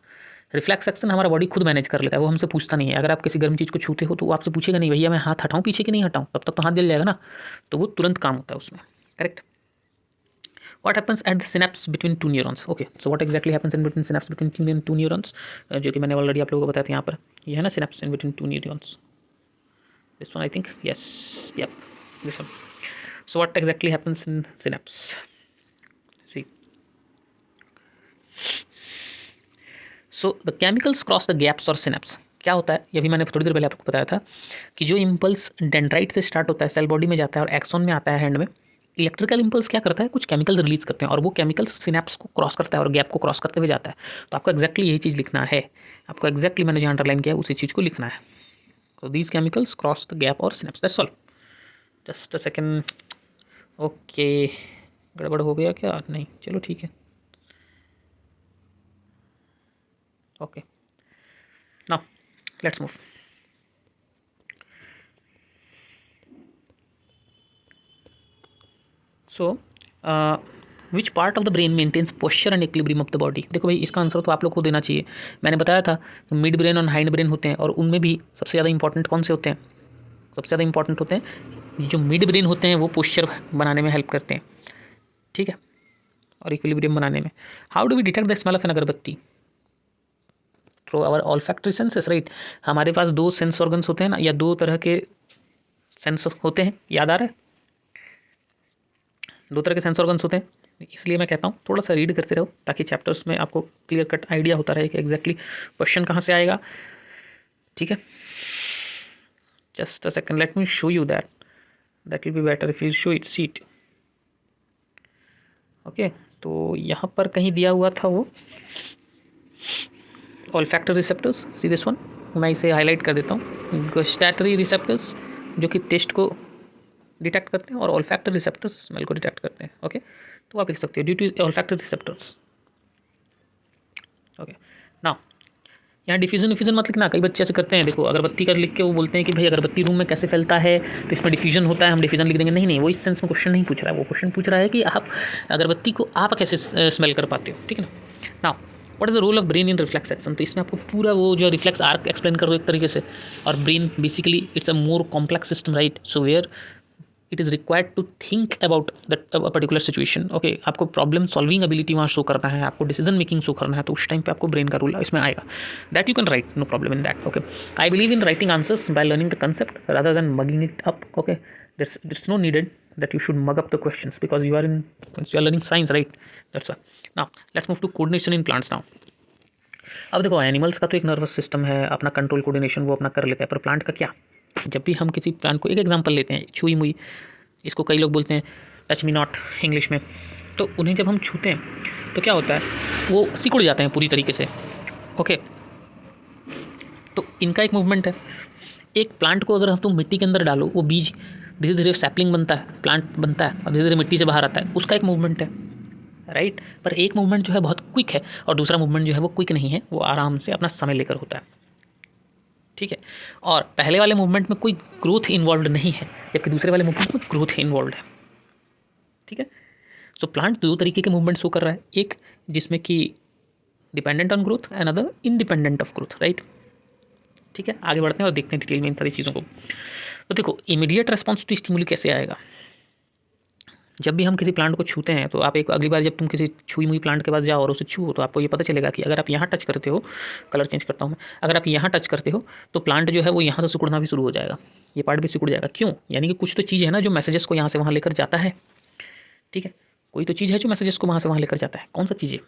reflex action हमारा बॉडी खुद मैनेज कर लेता है, वो हमसे पूछता नहीं है। अगर आप किसी गर्म चीज़ को छूते हो तो वो आपसे पूछेगा नहीं भैया मैं हाथ हटाऊँ पीछे कि नहीं हटाऊँ, तब तक तो हाथ जल जाएगा ना, तो वो तुरंत काम होता है उसमें, correct. What happens at the synapse between two neurons? Okay, so what exactly happens in between synapse between two neurons? जो कि मैंने ऑलरेडी आप लोगों को बताया था यहाँ पर, ये है ना synapse in between two neurons. This one I think, yes, yep, this one. So what exactly happens in synapse? See, so the chemicals cross the gaps or synapse. क्या होता है, ये भी मैंने थोड़ी देर पहले आपको बताया था कि जो इम्पल्स डेंड्राइट से स्टार्ट होता है, सेल बॉडी में जाता है और एक्सॉन में आता है हैंड में, इलेक्ट्रिकल इम्पल्स क्या करता है, कुछ केमिकल्स रिलीज करते हैं और वो केमिकल्स सिनेप्स को क्रॉस करता है और गैप को क्रॉस करते हुए जाता है। तो आपको एक्जैक्टली यही चीज़ लिखना है, आपको एक्जैक्टली मैंने जो अंडरलाइन किया है उसी चीज़ को लिखना है। तो these chemicals cross the gap और synapse, that's all. Just a second, okay, गड़बड़ हो गया क्या, नहीं, चलो ठीक है, okay, now let's move. So which part of the brain maintains posture and equilibrium of the body. देखो भाई, इसका आंसर तो आप लोग को देना चाहिए। मैंने बताया था कि मिड ब्रेन और हाइंड ब्रेन होते हैं और उनमें भी सबसे ज़्यादा इंपॉर्टेंट कौन से होते हैं, सबसे ज़्यादा इंपॉर्टेंट होते हैं जो मिड ब्रेन होते हैं, वो पोस्चर बनाने में हेल्प करते हैं, ठीक है, और इक्विलिब्रियम बनाने में। How do we detect the smell of an agarbatti? Through our olfactory senses, right. हमारे पास दो सेंस ऑर्गन्स होते हैं ना, या दो तरह के सेंस होते हैं, याद आ रहा है, दो तरह के सेंस ऑर्गन्स होते हैं। इसलिए मैं कहता हूँ थोड़ा सा रीड करते रहो ताकि चैप्टर्स में आपको क्लियर कट आइडिया होता रहे कि एग्जैक्टली क्वेश्चन कहाँ से आएगा, ठीक है। Just a second, late me show you that will be better if you show it seat, okay. तो यहाँ पर कहीं दिया हुआ था वो olfactory receptors, see this one, मैं इसे हाईलाइट कर देता हूँ। गुस्टैटरी रिसेप्टर्स जो कि टेस्ट को डिटेक्ट करते हैं और ऑल्फैक्टरी रिसेप्टर्स स्मेल को डिटेक्ट करते हैं, ओके। तो आप लिख सकते हो due to olfactory receptors, okay. Now यहाँ डिफ्यूजन मत लिखना, कई बच्चे ऐसे करते हैं, देखो अगरबत्ती कर लिख के वो बोलते हैं कि भाई अगरबत्ती रूम में कैसे फैलता है तो इसमें डिफ्यूजन होता है, हम डिफ्यूजन लिख देंगे। नहीं, वो इस सेंस में क्वेश्चन नहीं पूछ रहा है, वो क्वेश्चन पूछ रहा है कि आप अगरबत्ती को आप कैसे स्मेल कर पाते हो, ठीक है ना। Now what is the role of brain in reflex action? तो इसमें आपको पूरा वो जो रिफ्लेक्स आर्क एक्सप्लेन कर दो एक तरीके से। और brain basically it's a more complex system, right. So where it is required to think about that particular situation, okay. आपको प्रॉब्लम सॉल्विंग एबिलिटी वहाँ शो करना है, आपको डिसीजन मेकिंग शो करना है, तो उस टाइम पे आपको ब्रेन का रोल इसमें आएगा। That you can write, no problem in that, okay. I believe in writing answers by learning the concept rather then mugging it up, okay. there's no needed that you should mug up the questions because you are learning science, right? That's why. Now let's move to coordination in plants now. अब देखो, animals का तो एक nervous system है, अपना control coordination वो अपना कर लेता है, पर प्लांट का क्या? जब भी हम किसी प्लांट को, एक एग्जांपल लेते हैं, छुई मुई, इसको कई लोग बोलते हैं टच मी नॉट इंग्लिश में, तो उन्हें जब हम छूते हैं तो क्या होता है, वो सिकुड़ जाते हैं पूरी तरीके से, ओके। तो इनका एक मूवमेंट है। एक प्लांट को अगर हम तुम मिट्टी के अंदर डालो, वो बीज धीरे धीरे सैपलिंग बनता है, प्लांट बनता है और धीरे धीरे मिट्टी से बाहर आता है, उसका एक मूवमेंट है, राइट। पर एक मूवमेंट जो है बहुत क्विक है और दूसरा मूवमेंट जो है वो क्विक नहीं है, वो आराम से अपना समय लेकर होता है, ठीक है। और पहले वाले मूवमेंट में कोई ग्रोथ इन्वॉल्व नहीं है, जबकि दूसरे वाले मूवमेंट में ग्रोथ इन्वॉल्व है, ठीक है। सो प्लांट दो तरीके के मूवमेंट शो कर रहा है, एक जिसमें कि dependent on growth, another independent of growth, right. ठीक है, आगे बढ़ते हैं और देखते हैं डिटेल में इन सारी चीज़ों को। तो देखो, इमीडिएट रेस्पॉन्स टू स्टिमुली कैसे आएगा? जब भी हम किसी प्लांट को छूते हैं तो आप एक अगली बार जब तुम किसी छुई हुई प्लांट के पास जाओ और उसे छूओ तो आपको ये पता चलेगा कि अगर आप यहाँ टच करते हो, कलर चेंज करता हूँ मैं, अगर आप यहाँ टच करते हो तो प्लांट जो है वो यहाँ से सिकुड़ना भी शुरू हो जाएगा, ये पार्ट भी सिकुड़ जाएगा। क्यों? यानी कि कुछ तो चीज़ है ना जो मैसेजेस को यहाँ से वहाँ लेकर जाता है, ठीक है। कोई तो चीज़ है जो मैसेजेस को वहाँ से वहाँ लेकर जाता है, कौन सा चीज़ है?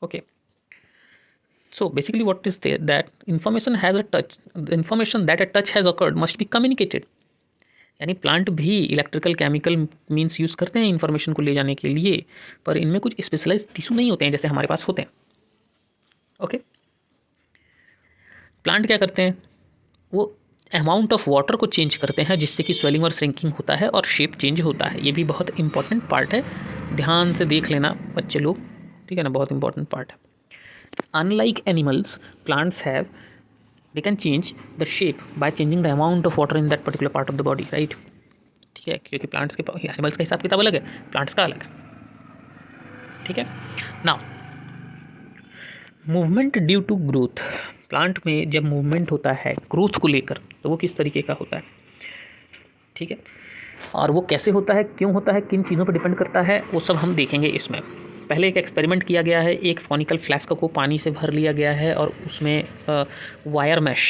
Okay, so basically what is there, that information has a touch, the information that a touch has occurred must be communicated। यानी प्लांट भी इलेक्ट्रिकल केमिकल मीन्स यूज़ करते हैं इन्फॉर्मेशन को ले जाने के लिए, पर इनमें कुछ स्पेशलाइज टिश्यू नहीं होते हैं जैसे हमारे पास होते हैं, ओके। प्लांट क्या करते हैं, वो अमाउंट ऑफ वाटर को चेंज करते हैं, जिससे कि स्वेलिंग और श्रिंकिंग होता है और शेप चेंज होता है। ये भी बहुत इंपॉर्टेंट पार्ट है, ध्यान से देख लेना बच्चे लोग, ठीक है ना, बहुत इंपॉर्टेंट पार्ट है। Unlike animals, plants have they can change the shape by changing the amount of water in that particular part of the body, right? ठीक है, क्योंकि प्लांट्स के एनिमल्स का हिसाब किताब अलग है, प्लांट्स का अलग है, ठीक है। Now movement due to growth, plant में जब मूवमेंट होता है ग्रोथ को लेकर तो वो किस तरीके का होता है, ठीक है, और वो कैसे होता है, क्यों होता है, किन चीज़ों पर डिपेंड करता है, वो सब हम देखेंगे इसमें। पहले एक एक्सपेरिमेंट किया गया है, एक फोनिकल फ्लास्क को पानी से भर लिया गया है और उसमें wire mesh,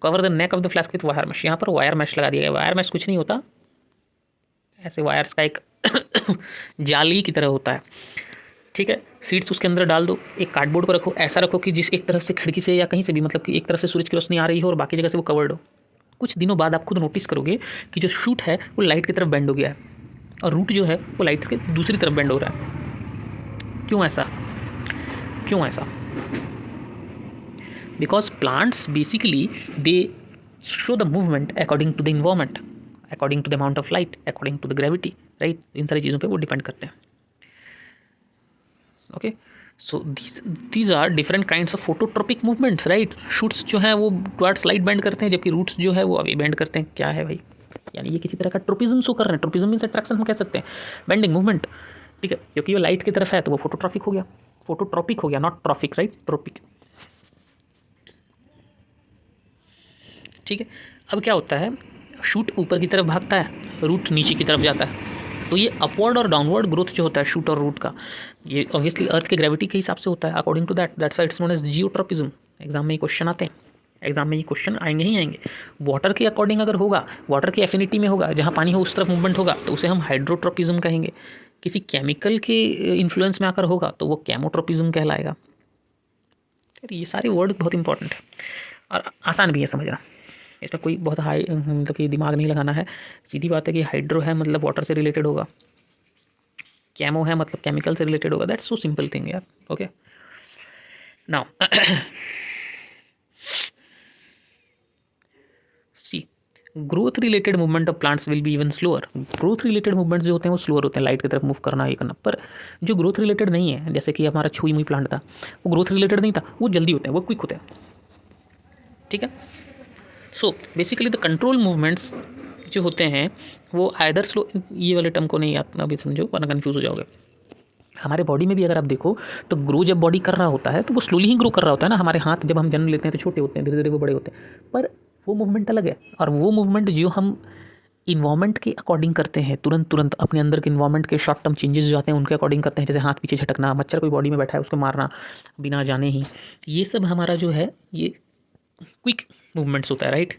cover the neck of the flask with wire mesh, यहाँ पर वायर मैश लगा दिया गया। वायर मैश कुछ नहीं होता, ऐसे वायर्स का एक जाली की तरह होता है, ठीक है। सीड्स उसके अंदर डाल दो, एक कार्डबोर्ड को रखो, ऐसा रखो कि जिस एक तरफ से खिड़की से या कहीं से भी, मतलब कि एक तरफ से सूरज की रोशनी आ रही हो और बाकी जगह से वो कवर्ड हो। कुछ दिनों बाद आप खुद नोटिस करोगे कि जो शूट है वो लाइट की तरफ बेंड हो गया है और रूट जो है वो लाइट के दूसरी तरफ बेंड हो रहा है। क्यों ऐसा, क्यों ऐसा? Because plants basically they show the movement according to the environment, according to the amount of light, according to the gravity, right. इन सारी चीज़ों पे वो डिपेंड करते हैं, okay. So these are different kinds of phototropic movements, right. Shoots जो है वो टुवर्ड्स लाइट बेंड करते हैं, जबकि रूट्स जो है वो अवे बेंड करते हैं। क्या है भाई, यानी ये किसी तरह का ट्रोपिज्म शो कर रहे हैं। ट्रोपिज्म मीन्स अट्रैक्शन हम कह सकते हैं, बेंडिंग मूवमेंट, ठीक है, क्योंकि वो लाइट की तरफ है तो वो फोटोट्रॉपिक हो गया, फोटोट्रॉपिक हो गया, नॉट ट्रॉपिक, राइट, ट्रॉपिक, ठीक है। अब क्या होता है, शूट ऊपर की तरफ भागता है, रूट नीचे की तरफ जाता है, तो ये अपवर्ड और डाउनवर्ड ग्रोथ जो होता है शूट और रूट का, ये ऑब्वियसली अर्थ के ग्रेविटी के हिसाब से होता है, according to that's why it's known as geotropism. Exam में ये क्वेश्चन आते हैं, एग्जाम में ये क्वेश्चन आएंगे ही आएंगे। वाटर के अकॉर्डिंग अगर होगा, वाटर की एफिनिटी में होगा, जहाँ पानी हो उस तरफ मूवमेंट होगा तो उसे हम हाइड्रोट्रोपिज्म कहेंगे। किसी केमिकल के इन्फ्लुएंस में आकर होगा तो वो कैमोट्रोपिज्म कहलाएगा। ये सारे वर्ड बहुत इंपॉर्टेंट है और आसान भी है समझना, इसमें कोई बहुत हाई मतलब कि दिमाग नहीं लगाना है। सीधी बात है कि हाइड्रो है मतलब वाटर से रिलेटेड होगा, कैमो है मतलब केमिकल से रिलेटेड होगा। दैट्स सो सिंपल थिंग यार, okay. Now see growth related movement of plants will be even slower. Growth related movements जो होते हैं वो स्लोअर होते हैं, लाइट की तरफ मूव करना ये करना। पर जो ग्रोथ रिलेटेड नहीं है, जैसे कि हमारा छुई मुई प्लांट था, वो ग्रोथ रिलेटेड नहीं था, वो जल्दी होते हैं, वो क्विक होते हैं, ठीक है। So basically the control movements जो होते हैं वो आइदर स्लो, ये वाले टर्म को नहीं आप अभी समझो वरना कन्फ्यूज़ हो जाओगे। हमारे बॉडी में भी अगर आप देखो तो ग्रो जब बॉडी कर रहा होता है तो वो स्लोली ही ग्रो कर रहा होता है ना। हमारे हाथ जब हम जन्म लेते हैं तो छोटे होते हैं, धीरे धीरे वो बड़े होते हैं, पर वो मूवमेंट अलग है। और वो मूवमेंट जो हम इन्वायरमेंट के अकॉर्डिंग करते हैं, तुरंत अपने अंदर के इन्वायरमेंट के शॉर्ट टर्म चेंजेस जो आते हैं उनके अकॉर्डिंग करते हैं, जैसे हाथ पीछे झटकना, मच्छर कोई बॉडी में बैठा है उसको मारना बिना जाने ही, ये सब हमारा जो है ये क्विक मूवमेंट्स होता है, राइट।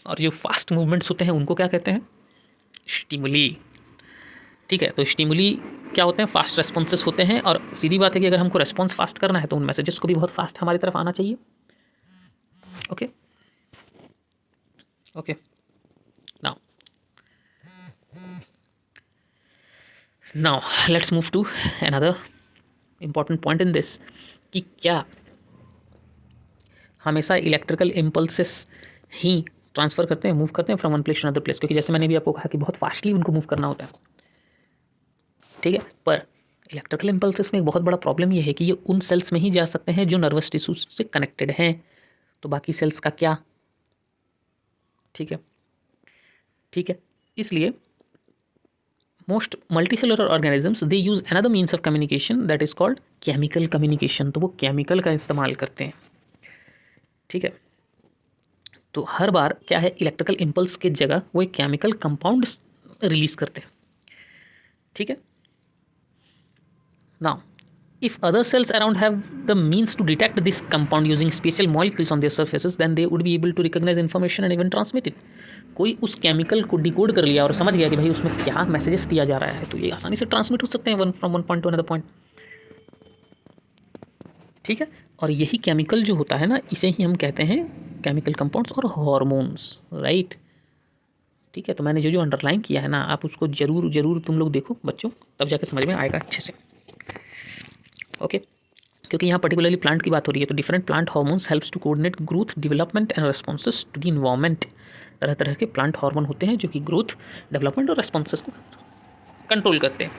और जो फास्ट मूवमेंट्स होते हैं उनको क्या कहते हैं, स्टिमुली, ठीक है। तो स्टिमुली क्या होते हैं, फास्ट रेस्पॉन्सेस होते हैं। और सीधी बात है कि अगर हमको रेस्पॉन्स फास्ट करना है तो उन मैसेजेस को भी बहुत फास्ट हमारी तरफ आना चाहिए, okay okay. Now let's move to another important point in this, कि क्या हमेशा इलेक्ट्रिकल इम्पल्सेस ही ट्रांसफ़र करते हैं, मूव करते हैं from one place to another place, क्योंकि जैसे मैंने भी आपको कहा कि बहुत फास्टली उनको मूव करना होता है, ठीक है। पर इलेक्ट्रिकल इम्पल्सेस में एक बहुत बड़ा प्रॉब्लम ये है कि ये उन सेल्स में ही जा सकते हैं जो नर्वस टिश्यू से कनेक्टेड हैं, तो बाकी सेल्स का क्या, ठीक है, ठीक है। इसलिए most multicellular organisms they use another means of communication that is called chemical communication. तो वो केमिकल का इस्तेमाल करते हैं, ठीक है। तो हर बार क्या है, इलेक्ट्रिकल इम्पल्स के जगह वो एक केमिकल कंपाउंड रिलीज करते हैं, ठीक है। Now if other cells around have the means to detect this compound using special molecules on their surfaces, then they would be able to recognize information and even transmit it. कोई उस chemical को decode कर लिया और समझ गया कि भाई उसमें क्या मैसेजेस दिया जा रहा है, तो ये आसानी से ट्रांसमिट हो सकते हैं one from one point two another point, ठीक है। और यही केमिकल जो होता है ना, इसे ही हम कहते हैं केमिकल कंपाउंड्स और हार्मोन्स, राइट, ठीक है। तो मैंने जो जो अंडरलाइन किया है ना, आप उसको जरूर तुम लोग देखो बच्चों, तब जाके समझ में आएगा अच्छे से, ओके। क्योंकि यहाँ पर्टिकुलरली प्लांट की बात हो रही है, तो different plant hormones helps to coordinate growth, development and responses to the environment. तरह तरह के प्लांट हार्मोन होते हैं जो कि ग्रोथ, डेवलपमेंट और रिस्पॉन्सेस को कंट्रोल करते हैं।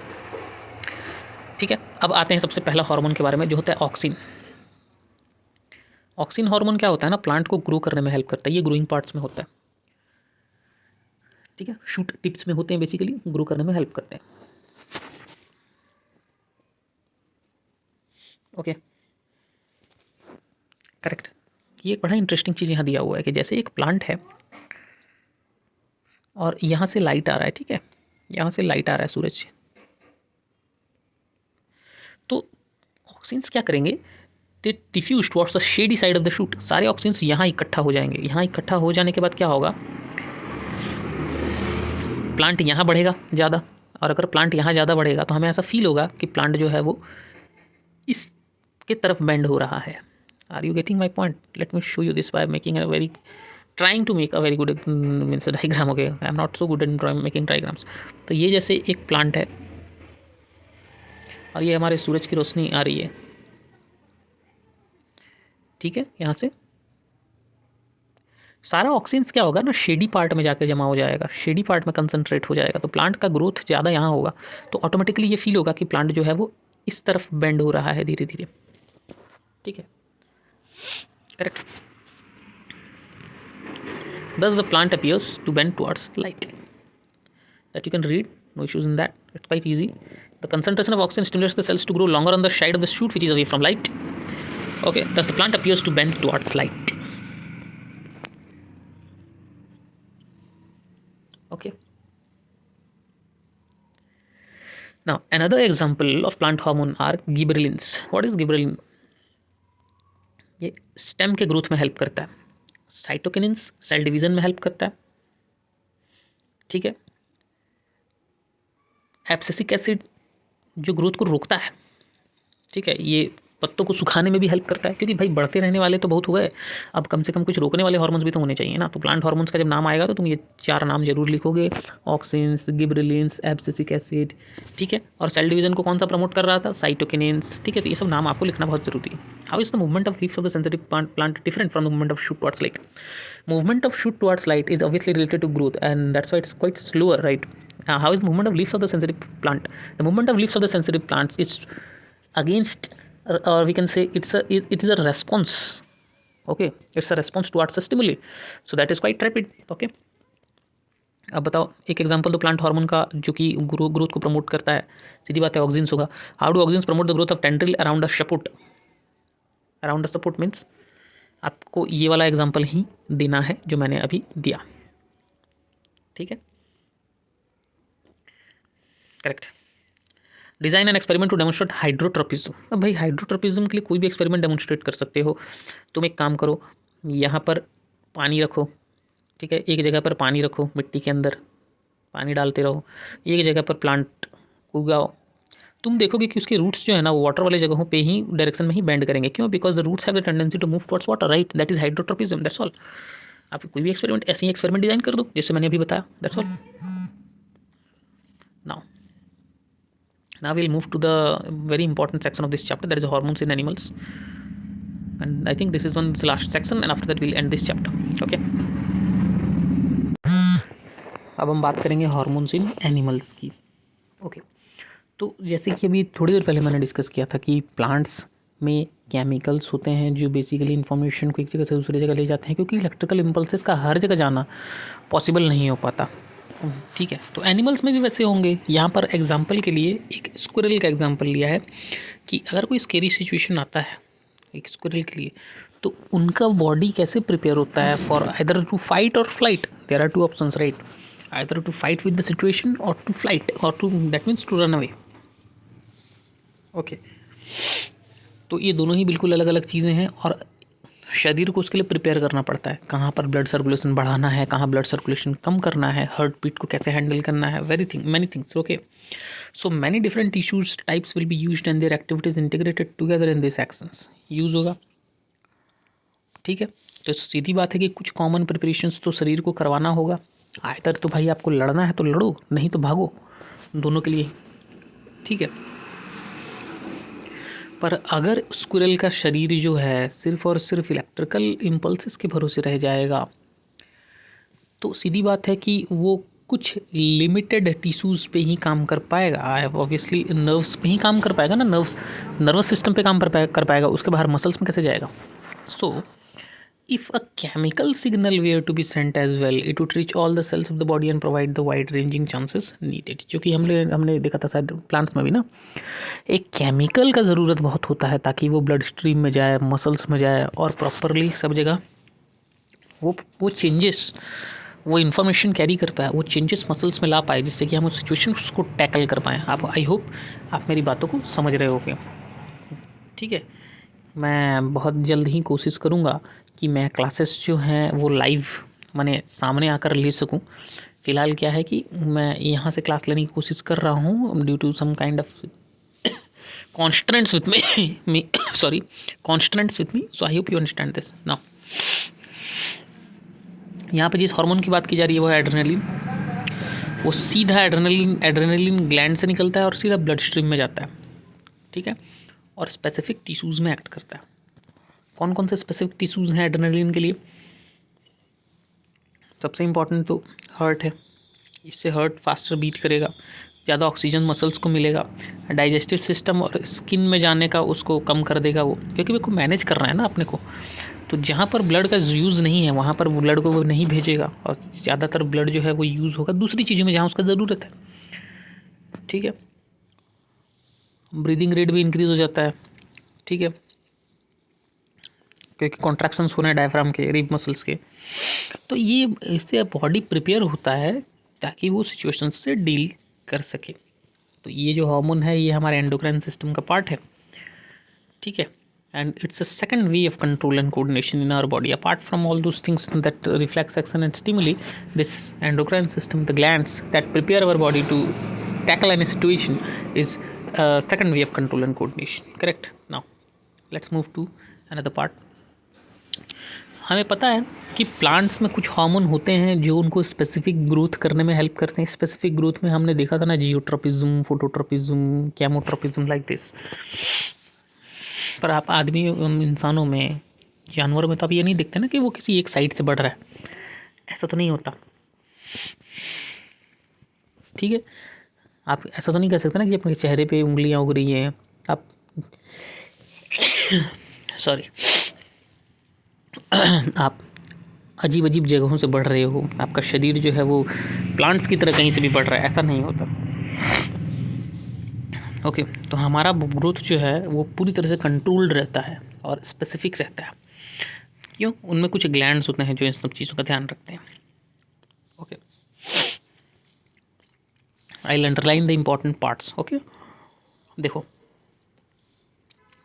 ठीक है, अब आते हैं सबसे पहला हार्मोन के बारे में, जो होता है ऑक्सिन। ऑक्सिन हार्मोन क्या होता है ना, प्लांट को ग्रो करने में हेल्प करता है। ये ग्रोइंग पार्ट्स में होता है, ठीक है, शूट टिप्स में होते हैं, बेसिकली ग्रो करने में हेल्प करते हैं। Okay, correct. ये एक बड़ा इंटरेस्टिंग चीज़ यहाँ दिया हुआ है कि जैसे एक प्लांट है और यहाँ से लाइट आ रहा है, ठीक है, यहाँ से लाइट आ रहा है सूरज से, तो ऑक्सीन्स क्या करेंगे, they diffuse towards the shady side of the shoot. सारे ऑक्सीन्स यहाँ इकट्ठा हो जाएंगे। यहाँ इकट्ठा हो जाने के बाद क्या होगा, प्लांट यहाँ बढ़ेगा ज़्यादा, और अगर प्लांट यहाँ ज़्यादा बढ़ेगा तो हमें ऐसा फील होगा कि प्लांट जो है वो इसके तरफ बेंड हो रहा है। Are you getting my point? Let me show you this by making a very trying to make a very good means diagram. Okay, I am not so good in making diagrams. तो ये जैसे एक plant है और ये हमारे सूरज की रोशनी आ रही है, ठीक है, यहाँ से सारा ऑक्सीन्स क्या होगा ना, शेडी पार्ट में जाकर जमा हो जाएगा, शेडी पार्ट में कंसंट्रेट हो जाएगा। तो प्लांट का ग्रोथ ज़्यादा यहाँ होगा, तो ऑटोमेटिकली ये फील होगा कि प्लांट जो है वो इस तरफ बेंड हो रहा है धीरे धीरे, ठीक है, correct. Thus the plant appears to bend towards light. That you can read, no issues in that. It's quite easy. The concentration of oxygen stimulates the cells to grow longer on the side of the shoot which is away from light. Okay, thus the plant appears to bend towards light. Okay. Now another example of plant hormone are gibberellins. What is gibberellin? ये stem के growth में help करता है। साइटोकिनिन्स cell division में help करता है, ठीक है। एब्सिसिक एसिड जो ग्रोथ को रोकता है, ठीक है, ये पत्तों को सुखाने में भी हेल्प करता है, क्योंकि भाई बढ़ते रहने वाले तो बहुत हो गए, अब कम से कम कुछ रोकने वाले हार्मोन्स भी तो होने चाहिए ना। तो प्लांट हार्मोन्स का जब नाम आएगा तो तुम ये 4 नाम जरूर लिखोगे, ऑक्सिन्स, गिबरेलिन्स, एब्सिसिक एसिड, ठीक है। और सेल डिवीजन को कौन सा प्रमोट कर रहा था, साइटोकिनिन्स, ठीक है। तो ये सब नाम आपको लिखना बहुत जरूरी है। How is the movement of leaves of the sensitive plant different from the movement of shoot towards light? Movement of shoot towards light is obviously related to growth, and that's why it's quite slower, right? How is the movement of leaves of the sensitive plant? The movement of leaves of the sensitive plants, it's against, or we can say it is a response. Okay, it's a response towards a stimuli, so that is quite rapid. Okay, अब बताओ एक example दो plant hormone का जो कि growth को promote करता है। सीधी बात है, ऑक्सिन्स होगा। How do auxins promote the growth of tendril around the support? Around the support means आपको ये वाला एग्जांपल ही देना है जो मैंने अभी दिया, ठीक है, correct. Design and experiment to demonstrate hydrotropism. अब भाई हाइड्रोट्रोपिज्म के लिए कोई भी एक्सपेरिमेंट डेमोन्स्ट्रेट कर सकते हो। तुम एक काम करो, यहाँ पर पानी रखो, ठीक है, एक जगह पर पानी रखो, मिट्टी के अंदर पानी डालते रहो, एक जगह पर प्लांट उगाओ, तुम देखोगे कि उसके रूट्स जो है ना वो वाटर वाले जगहों पे ही डायरेक्शन में ही बेंड करेंगे। क्यों? Because the roots have the tendency to move towards water, right? That is hydrotropism, that's all. आप कोई भी एक्सपेरिमेंट ऐसे ही एक्सपेरिमेंट डिजाइन कर दो जैसे मैंने अभी बताया, that's all. Now we'll move to the very important section of this chapter, that is hormones in animals, and I think this is one the last section, and after that we'll end this chapter. Okay, अब हम बात करेंगे hormones इन animals की। Okay, तो जैसे कि अभी थोड़ी देर पहले मैंने डिस्कस किया था कि प्लांट्स में केमिकल्स होते हैं जो बेसिकली इन्फॉर्मेशन को एक जगह से दूसरी जगह ले जाते हैं, क्योंकि इलेक्ट्रिकल इम्पल्सेस का हर जगह जाना पॉसिबल नहीं हो पाता, ठीक है। तो एनिमल्स में भी वैसे होंगे। यहाँ पर एग्जांपल के लिए एक स्क्विरल का एग्जांपल लिया है कि अगर कोई स्केरी सिचुएशन आता है एक स्क्विरल के लिए, तो उनका बॉडी कैसे प्रिपेयर होता है फॉर आइदर टू फाइट और flight. There are 2 options, right? Either to fight with the situation और टू फ्लाइट, और to that means to run away. Okay, तो ये दोनों ही बिल्कुल अलग अलग चीज़ें हैं और शरीर को उसके लिए प्रिपेयर करना पड़ता है। कहाँ पर ब्लड सर्कुलेशन बढ़ाना है, कहाँ ब्लड सर्कुलेशन कम करना है, हार्ट बीट को कैसे हैंडल करना है, many things. Okay, so many different tissues types will be used and their activities integrated together in this actions use होगा, ठीक है। तो सीधी बात है कि कुछ कॉमन प्रिपरेशंस तो शरीर को करवाना होगा। आइदर तो भाई आपको लड़ना है तो लड़ो, नहीं तो भागो, दोनों के लिए, ठीक है। पर अगर स्क्विरल का शरीर जो है सिर्फ और सिर्फ इलेक्ट्रिकल इम्पल्सेस के भरोसे रह जाएगा तो सीधी बात है कि वो कुछ लिमिटेड टिश्यूज़ पे ही काम कर पाएगा। ऑब्वियसली नर्व्स पे ही काम कर पाएगा ना, नर्वस सिस्टम पे काम कर पाएगा, उसके बाहर मसल्स में कैसे जाएगा। सो if a chemical signal were to be sent as well, it would reach all the cells of the body and provide the wide ranging chances needed। जो कि हमने देखा था शायद प्लांट्स में भी ना, एक केमिकल का ज़रूरत बहुत होता है ताकि वो ब्लड स्ट्रीम में जाए, मसल्स में जाए और प्रॉपरली सब जगह वो चेंजेस, वो इन्फॉर्मेशन कैरी कर पाए, वो चेंजेस मसल्स में ला पाए, जिससे कि हम उस सिचुएशन को टैकल कर पाएँ। आप आई होप आप मेरी बातों को समझ रहे होगे। ठीक है, मैं बहुत जल्द ही कोशिश करूँगा कि मैं क्लासेस जो हैं वो लाइव माने सामने आकर ले सकूं। फ़िलहाल क्या है कि मैं यहाँ से क्लास लेने की कोशिश कर रहा हूँ due to some kind of constraints with me constraints with me, so I hope you understand this now। यहाँ पे जिस हार्मोन की बात की जा रही है वो है एड्रेनलिन। वो सीधा एड्रेनलिन ग्लैंड से निकलता है और सीधा ब्लड स्ट्रीम में जाता है। ठीक है, और स्पेसिफिक टिश्यूज़ में एक्ट करता है। कौन कौन से स्पेसिफिक टिश्यूज़ हैं एड्रेनलिन के लिए? सबसे इम्पॉर्टेंट तो हार्ट है, इससे हार्ट फास्टर बीट करेगा, ज़्यादा ऑक्सीजन मसल्स को मिलेगा, डाइजेस्टिव सिस्टम और स्किन में जाने का उसको कम कर देगा वो, क्योंकि वो को मैनेज कर रहा है ना अपने को। तो जहाँ पर ब्लड का यूज़ नहीं है वहाँ पर ब्लड को वो नहीं भेजेगा और ज़्यादातर ब्लड जो है वो यूज़ होगा दूसरी चीज़ों में जहाँ उसका ज़रूरत है। ठीक है, ब्रीदिंग रेट भी इंक्रीज़ हो जाता है। ठीक है, क्योंकि कॉन्ट्रैक्शंस हो रहे हैं डायफ्राम के, रिब मसल्स के। तो ये इससे बॉडी प्रिपेयर होता है ताकि वो सिचुएशंस से डील कर सके। तो ये जो हार्मोन है ये हमारे एंडोक्राइन सिस्टम का पार्ट है। ठीक है, and it's a second way of control and coordination in our body apart from all those things that reflex action and stimuli. This endocrine system, the glands that prepare our body to tackle any situation, is second way of control and coordination। correct, now let's move to another part। हमें पता है कि plants में कुछ hormone होते हैं जो उनको स्पेसिफिक ग्रोथ करने में हेल्प करते हैं। स्पेसिफिक ग्रोथ में हमने देखा था ना, जियोट्रोपिज्म, फोटोट्रोपिज्म, कैमोट्रोपिज्म, लाइक दिस। पर आप आदमी इंसानों में, जानवरों में तो आप ये नहीं देखते ना कि वो किसी एक साइड से बढ़ रहा है, ऐसा तो नहीं होता। ठीक है, आप ऐसा तो नहीं कह सकते ना कि अपने चेहरे पे उंगलियां उग रही हैं, आप सॉरी आप अजीब अजीब जगहों से बढ़ रहे हो, आपका शरीर जो है वो प्लांट्स की तरह कहीं से भी बढ़ रहा है, ऐसा नहीं होता। ओके, तो हमारा ग्रोथ जो है वो पूरी तरह से कंट्रोल्ड रहता है और स्पेसिफिक रहता है। क्यों? उनमें कुछ ग्लैंड्स होते हैं जो इन सब चीज़ों का ध्यान रखते हैं। Okay, I will underline the important parts. Okay, देखो,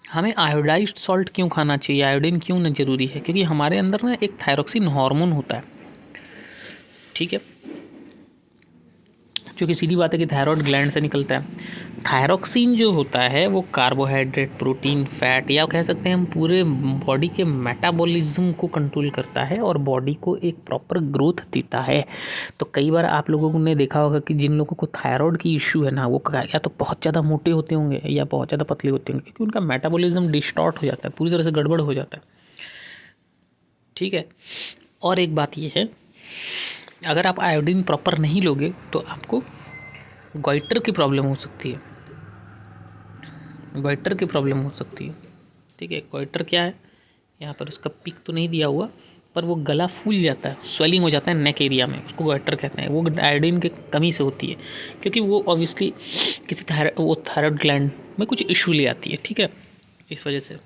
हमें आयोडाइज्ड सॉल्ट क्यों खाना चाहिए, आयोडीन क्यों न जरूरी है? क्योंकि हमारे अंदर ना एक थायरोक्सिन हार्मोन होता है। ठीक है, जो कि सीधी बात है कि थायरॉयड ग्लैंड से निकलता है। थायरोक्सिन जो होता है वो कार्बोहाइड्रेट, प्रोटीन, फैट या कह सकते हैं हम पूरे बॉडी के मेटाबॉलिज्म को कंट्रोल करता है और बॉडी को एक प्रॉपर ग्रोथ देता है। तो कई बार आप लोगों ने देखा होगा कि जिन लोगों को थायराइड की इश्यू है ना, वो या तो बहुत ज़्यादा मोटे होते होंगे या बहुत ज़्यादा पतले होते होंगे, क्योंकि उनका मेटाबॉलिज्म डिस्टॉर्ट हो जाता है, पूरी तरह से गड़बड़ हो जाता है। ठीक है, और एक बात ये है, अगर आप आयोडीन प्रॉपर नहीं लोगे तो आपको गॉइटर की प्रॉब्लम हो सकती है। गॉइटर की प्रॉब्लम हो सकती है। ठीक है, गॉइटर क्या है, यहाँ पर उसका पिक तो नहीं दिया हुआ, पर वो गला फूल जाता है, स्वेलिंग हो जाता है नेक एरिया में, उसको गॉइटर कहते हैं। वो आयोडीन की कमी से होती है, क्योंकि वो ऑब्वियसली किसी थायराइड ग्लैंड में कुछ इशू ले आती है। ठीक है, इस वजह से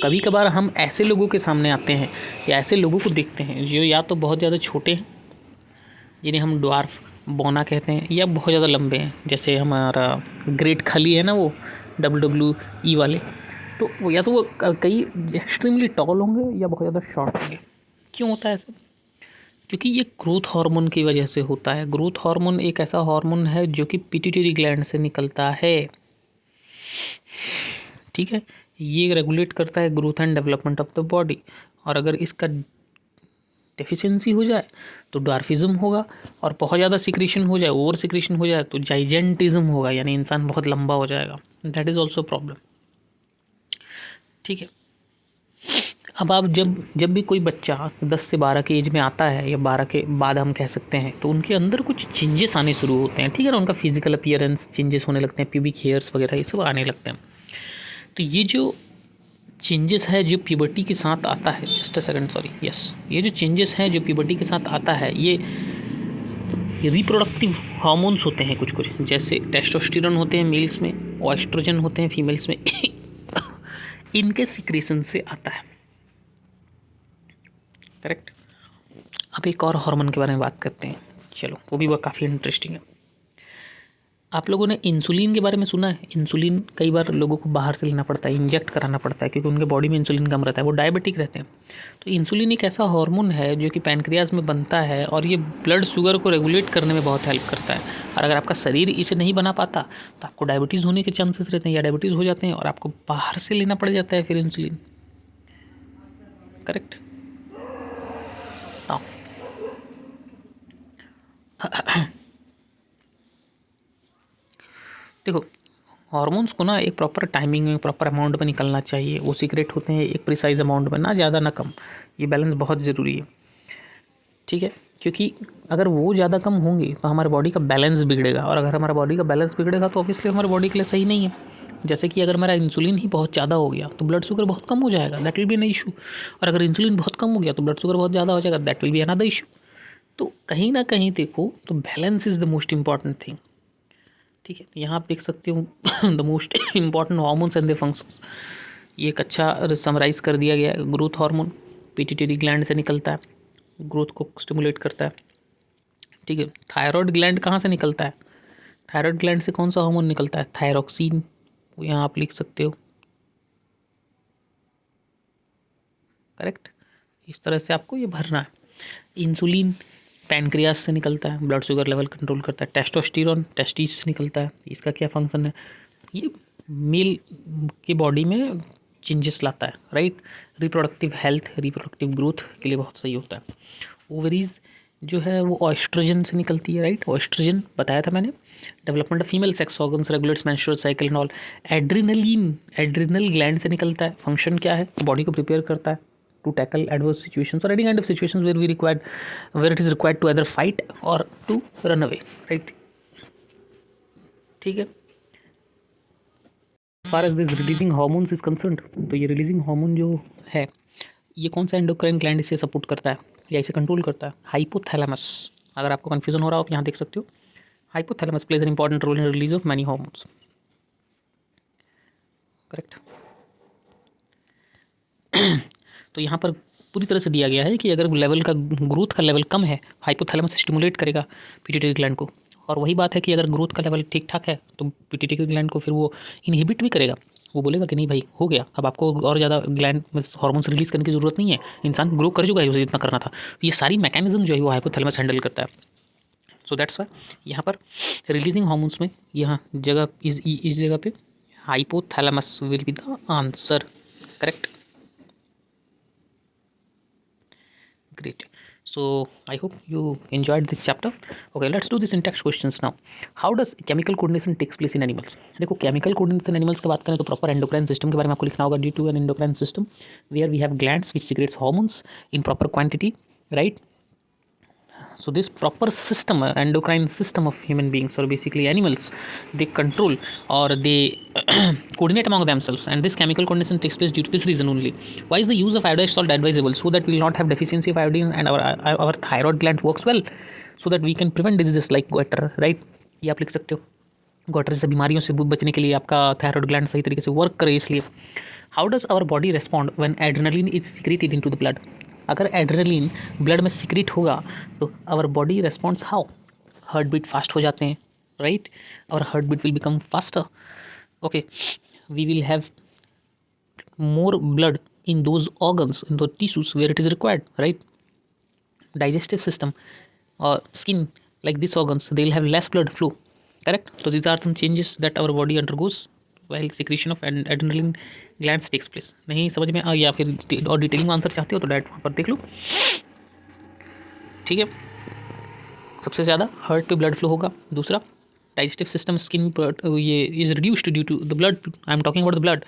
कभी कभार हम ऐसे लोगों के सामने आते हैं या ऐसे लोगों को देखते हैं जो या तो बहुत ज़्यादा छोटे हैं, जिन्हें हम ड्वार्फ बोना कहते हैं, या बहुत ज़्यादा लंबे हैं, जैसे हमारा ग्रेट खली है ना, वो WWE वाले। तो वो या तो वो कई एक्सट्रीमली टॉल होंगे या बहुत ज़्यादा शॉर्ट होंगे। क्यों होता है ऐसा? क्योंकि ये ग्रोथ हार्मोन की वजह से होता है। ग्रोथ हार्मोन एक ऐसा हार्मोन है जो कि पिट्यूटरी ग्लैंड से निकलता है। ठीक है, ये रेगुलेट करता है growth and development of the body. और अगर इसका डेफिशिएंसी हो जाए तो डॉर्फिज्म होगा, और बहुत ज़्यादा सिक्रीशन हो जाए, ओवर सिक्रीशन हो जाए तो जाइजेंटिज्म होगा, यानी इंसान बहुत लंबा हो जाएगा। That is also problem. ठीक है। अब आप जब भी कोई बच्चा 10 से 12 के एज में आता है, या 12 के बाद हम कह सकते हैं, तो उनके अंदर कुछ चेंजेस आने शुरू होते हैं। ठीक है ना, उनका फिजिकल अपीयरेंस चेंजेस होने लगते हैं, प्यूबिक हेयर्स वगैरह ये सब आने लगते हैं। तो ये जो चेंजेस है जो प्यूबर्टी के साथ आता है, just a second, sorry, yes, ये जो चेंजेस है जो प्यूबर्टी के साथ आता है, ये रिप्रोडक्टिव हार्मोन्स होते हैं कुछ कुछ, जैसे टेस्टोस्टेरोन होते हैं मेल्स में, एस्ट्रोजन होते हैं फीमेल्स में। इनके सिक्रेशन से आता है। करेक्ट। अब एक और हार्मोन के बारे में बात करते हैं, चलो, वो भी काफ़ी इंटरेस्टिंग है। आप लोगों ने इंसुलिन के बारे में सुना है? इंसुलिन कई बार लोगों को बाहर से लेना पड़ता है, इंजेक्ट कराना पड़ता है, क्योंकि उनके बॉडी में इंसुलिन कम रहता है, वो डायबिटिक रहते हैं। तो इंसुलिन एक ऐसा हार्मोन है जो कि पैनक्रियाज में बनता है, और ये ब्लड शुगर को रेगुलेट करने में बहुत हेल्प करता है। और अगर आपका शरीर इसे नहीं बना पाता तो आपको डायबिटीज़ होने के चांसेस रहते हैं, या डायबिटीज़ हो जाते हैं और आपको बाहर से लेना पड़ जाता है फिर इंसुलिन। करेक्ट। हाँ। देखो, हार्मोन्स को ना एक प्रॉपर टाइमिंग में, प्रॉपर अमाउंट में निकलना चाहिए। वो सीक्रेट होते हैं एक प्रिसाइज अमाउंट में, ना ज़्यादा ना कम। ये बैलेंस बहुत ज़रूरी है। ठीक है, क्योंकि अगर वो ज़्यादा कम होंगे तो हमारे बॉडी का बैलेंस बिगड़ेगा, और अगर हमारा बॉडी का बैलेंस बिगड़ेगा तो ऑब्वियसली हमारे बॉडी के लिए सही नहीं है। जैसे कि अगर मेरा इंसुलिन ही बहुत ज़्यादा हो गया तो ब्लड शुगर बहुत कम हो जाएगा, that will be an issue. और अगर इंसुलिन बहुत कम हो गया तो ब्लड शुगर बहुत ज़्यादा हो जाएगा, that will be another issue. तो कहीं ना कहीं देखो तो balance is the most important thing. ठीक है, यहाँ आप देख सकते हो the most important hormones and the functions. ये एक अच्छा समराइज़ कर दिया गया है। ग्रोथ हार्मोन पिट्यूटरी ग्लैंड से निकलता है, ग्रोथ को स्टिमुलेट करता है। ठीक है, थायराइड ग्लैंड कहाँ से निकलता है? थायराइड ग्लैंड से कौन सा हार्मोन निकलता है? थायरोक्सिन। यहाँ आप लिख सकते हो। करेक्ट। इस तरह से आपको ये भरना है। इंसुलिन पैनक्रियास से निकलता है, ब्लड शुगर लेवल कंट्रोल करता है। टेस्टोस्टेरोन टेस्टिस से निकलता है, इसका क्या फंक्शन है? ये मेल की बॉडी में चेंजेस लाता है, right. Reproductive health, reproductive growth के लिए बहुत सही होता है। ओवरीज जो है वो एस्ट्रोजन से निकलती है, राइट। एस्ट्रोजन बताया था मैंने। Development of female sex organs, regulates menstrual cycle and all. Adrenaline adrenal gland से निकलता है। फंक्शन क्या है? बॉडी को प्रिपेयर करता है to tackle adverse situations or any kind of situations where it is required to either fight or to run away, right? ठीक है। as far as this releasing hormones is concerned, तो ये releasing hormone जो है ये कौन सा endocrine gland इसे सपोर्ट करता है या इसे कंट्रोल करता है? हाइपोथैलेमस। अगर आपको कंफ्यूजन हो रहा हो तो यहाँ देख सकते हो, hypothalamus plays an important role in release of many hormones. Correct. तो यहाँ पर पूरी तरह से दिया गया है कि अगर लेवल का ग्रोथ का लेवल कम है, हाइपोथैलेमस स्टिमुलेट करेगा पिट्यूटरी ग्लैंड को। और वही बात है कि अगर ग्रोथ का लेवल ठीक ठाक है तो पिट्यूटरी ग्लैंड को फिर वो इनहिबिट भी करेगा। वो बोलेगा कि नहीं भाई हो गया, अब आपको और ज़्यादा ग्लैंड में हार्मोन्स रिलीज़ करने की ज़रूरत नहीं है, इंसान ग्रो कर चुका है उसे जितना करना था। तो ये सारी मैकेनिज्म जो है वो हाइपोथैलेमस हैंडल करता है। सो दैट्स वाई यहाँ पर रिलीजिंग हार्मोन्स में यहाँ जगह इस जगह पे hypothalamus will be the answer. Correct. Great. So I hope you enjoyed this chapter. Okay, let's do the syntax questions now. How does chemical coordination takes place in animals? देखो, chemical coordination animals की बात करें तो proper endocrine system के बारे में आपको लिखना होगा। due to an endocrine system where we have glands which secretes hormones in proper quantity, right? So this proper system, endocrine system of human beings or basically animals, they control or they coordinate among themselves, and this chemical coordination takes place due to this reason only. Why is the use of iodized salt advisable? So that we will not have deficiency of iodine and our thyroid gland works well, so that we can prevent diseases like goiter, right? ये आप लिख सकते हो। Goitre जैसे बीमारियों से बचने के लिए आपका थायराइड ग्लैंड सही तरीके से वर्क करे, इसलिए। How does our body respond when adrenaline is secreted into the blood? अगर एड्रेनलिन ब्लड में सीक्रेट होगा तो our body responds how? Heart beat fast हो जाते हैं, राइट। और heart beat will become faster. Okay, we will have more blood in those organs, in those tissues where it is required, right? Digestive system or skin, like these organs, they'll have less blood flow. Correct. So these are some changes that our body undergoes while secretion of adrenaline glands takes place. नहीं समझ में आ, या फिर और detailing answer चाहते हो तो direct वहाँ पर देख लो। ठीक है, सबसे ज़्यादा हार्ट पे ब्लड फ्लो होगा। दूसरा, डाइजेस्टिव सिस्टम स्किन ये is reduced due to the blood, I am talking about the blood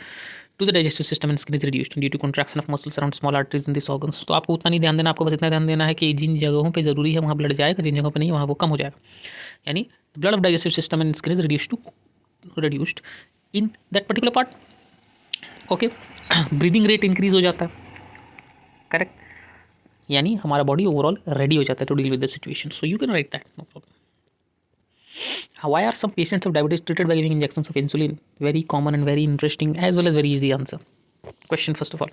to the digestive system and skin is reduced due to contraction of muscles around small arteries in this organs. तो आपको उतना नहीं ध्यान देना, आपको बस इतना ध्यान देना है कि जिन जगहों पे ज़रूरी है वहाँ ब्लड जाएगा, जिन जगहों पे नहीं वहाँ वो कम हो जाएगा। यानी blood of digestive system and skin is reduced in that particular part. Okay, breathing rate increase हो जाता है, करेक्ट, यानी हमारा बॉडी ओवरऑल रेडी हो जाता है to deal with the situation. So you can write that, no problem. Why are some patients of diabetes treated by giving injections of insulin? Very common and very interesting as well as very easy answer. Question first of all,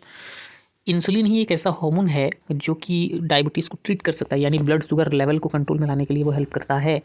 insulin ही एक ऐसा hormone है जो कि diabetes को treat कर सकता है, यानी ब्लड शुगर लेवल को कंट्रोल में लाने के लिए वो हेल्प करता है।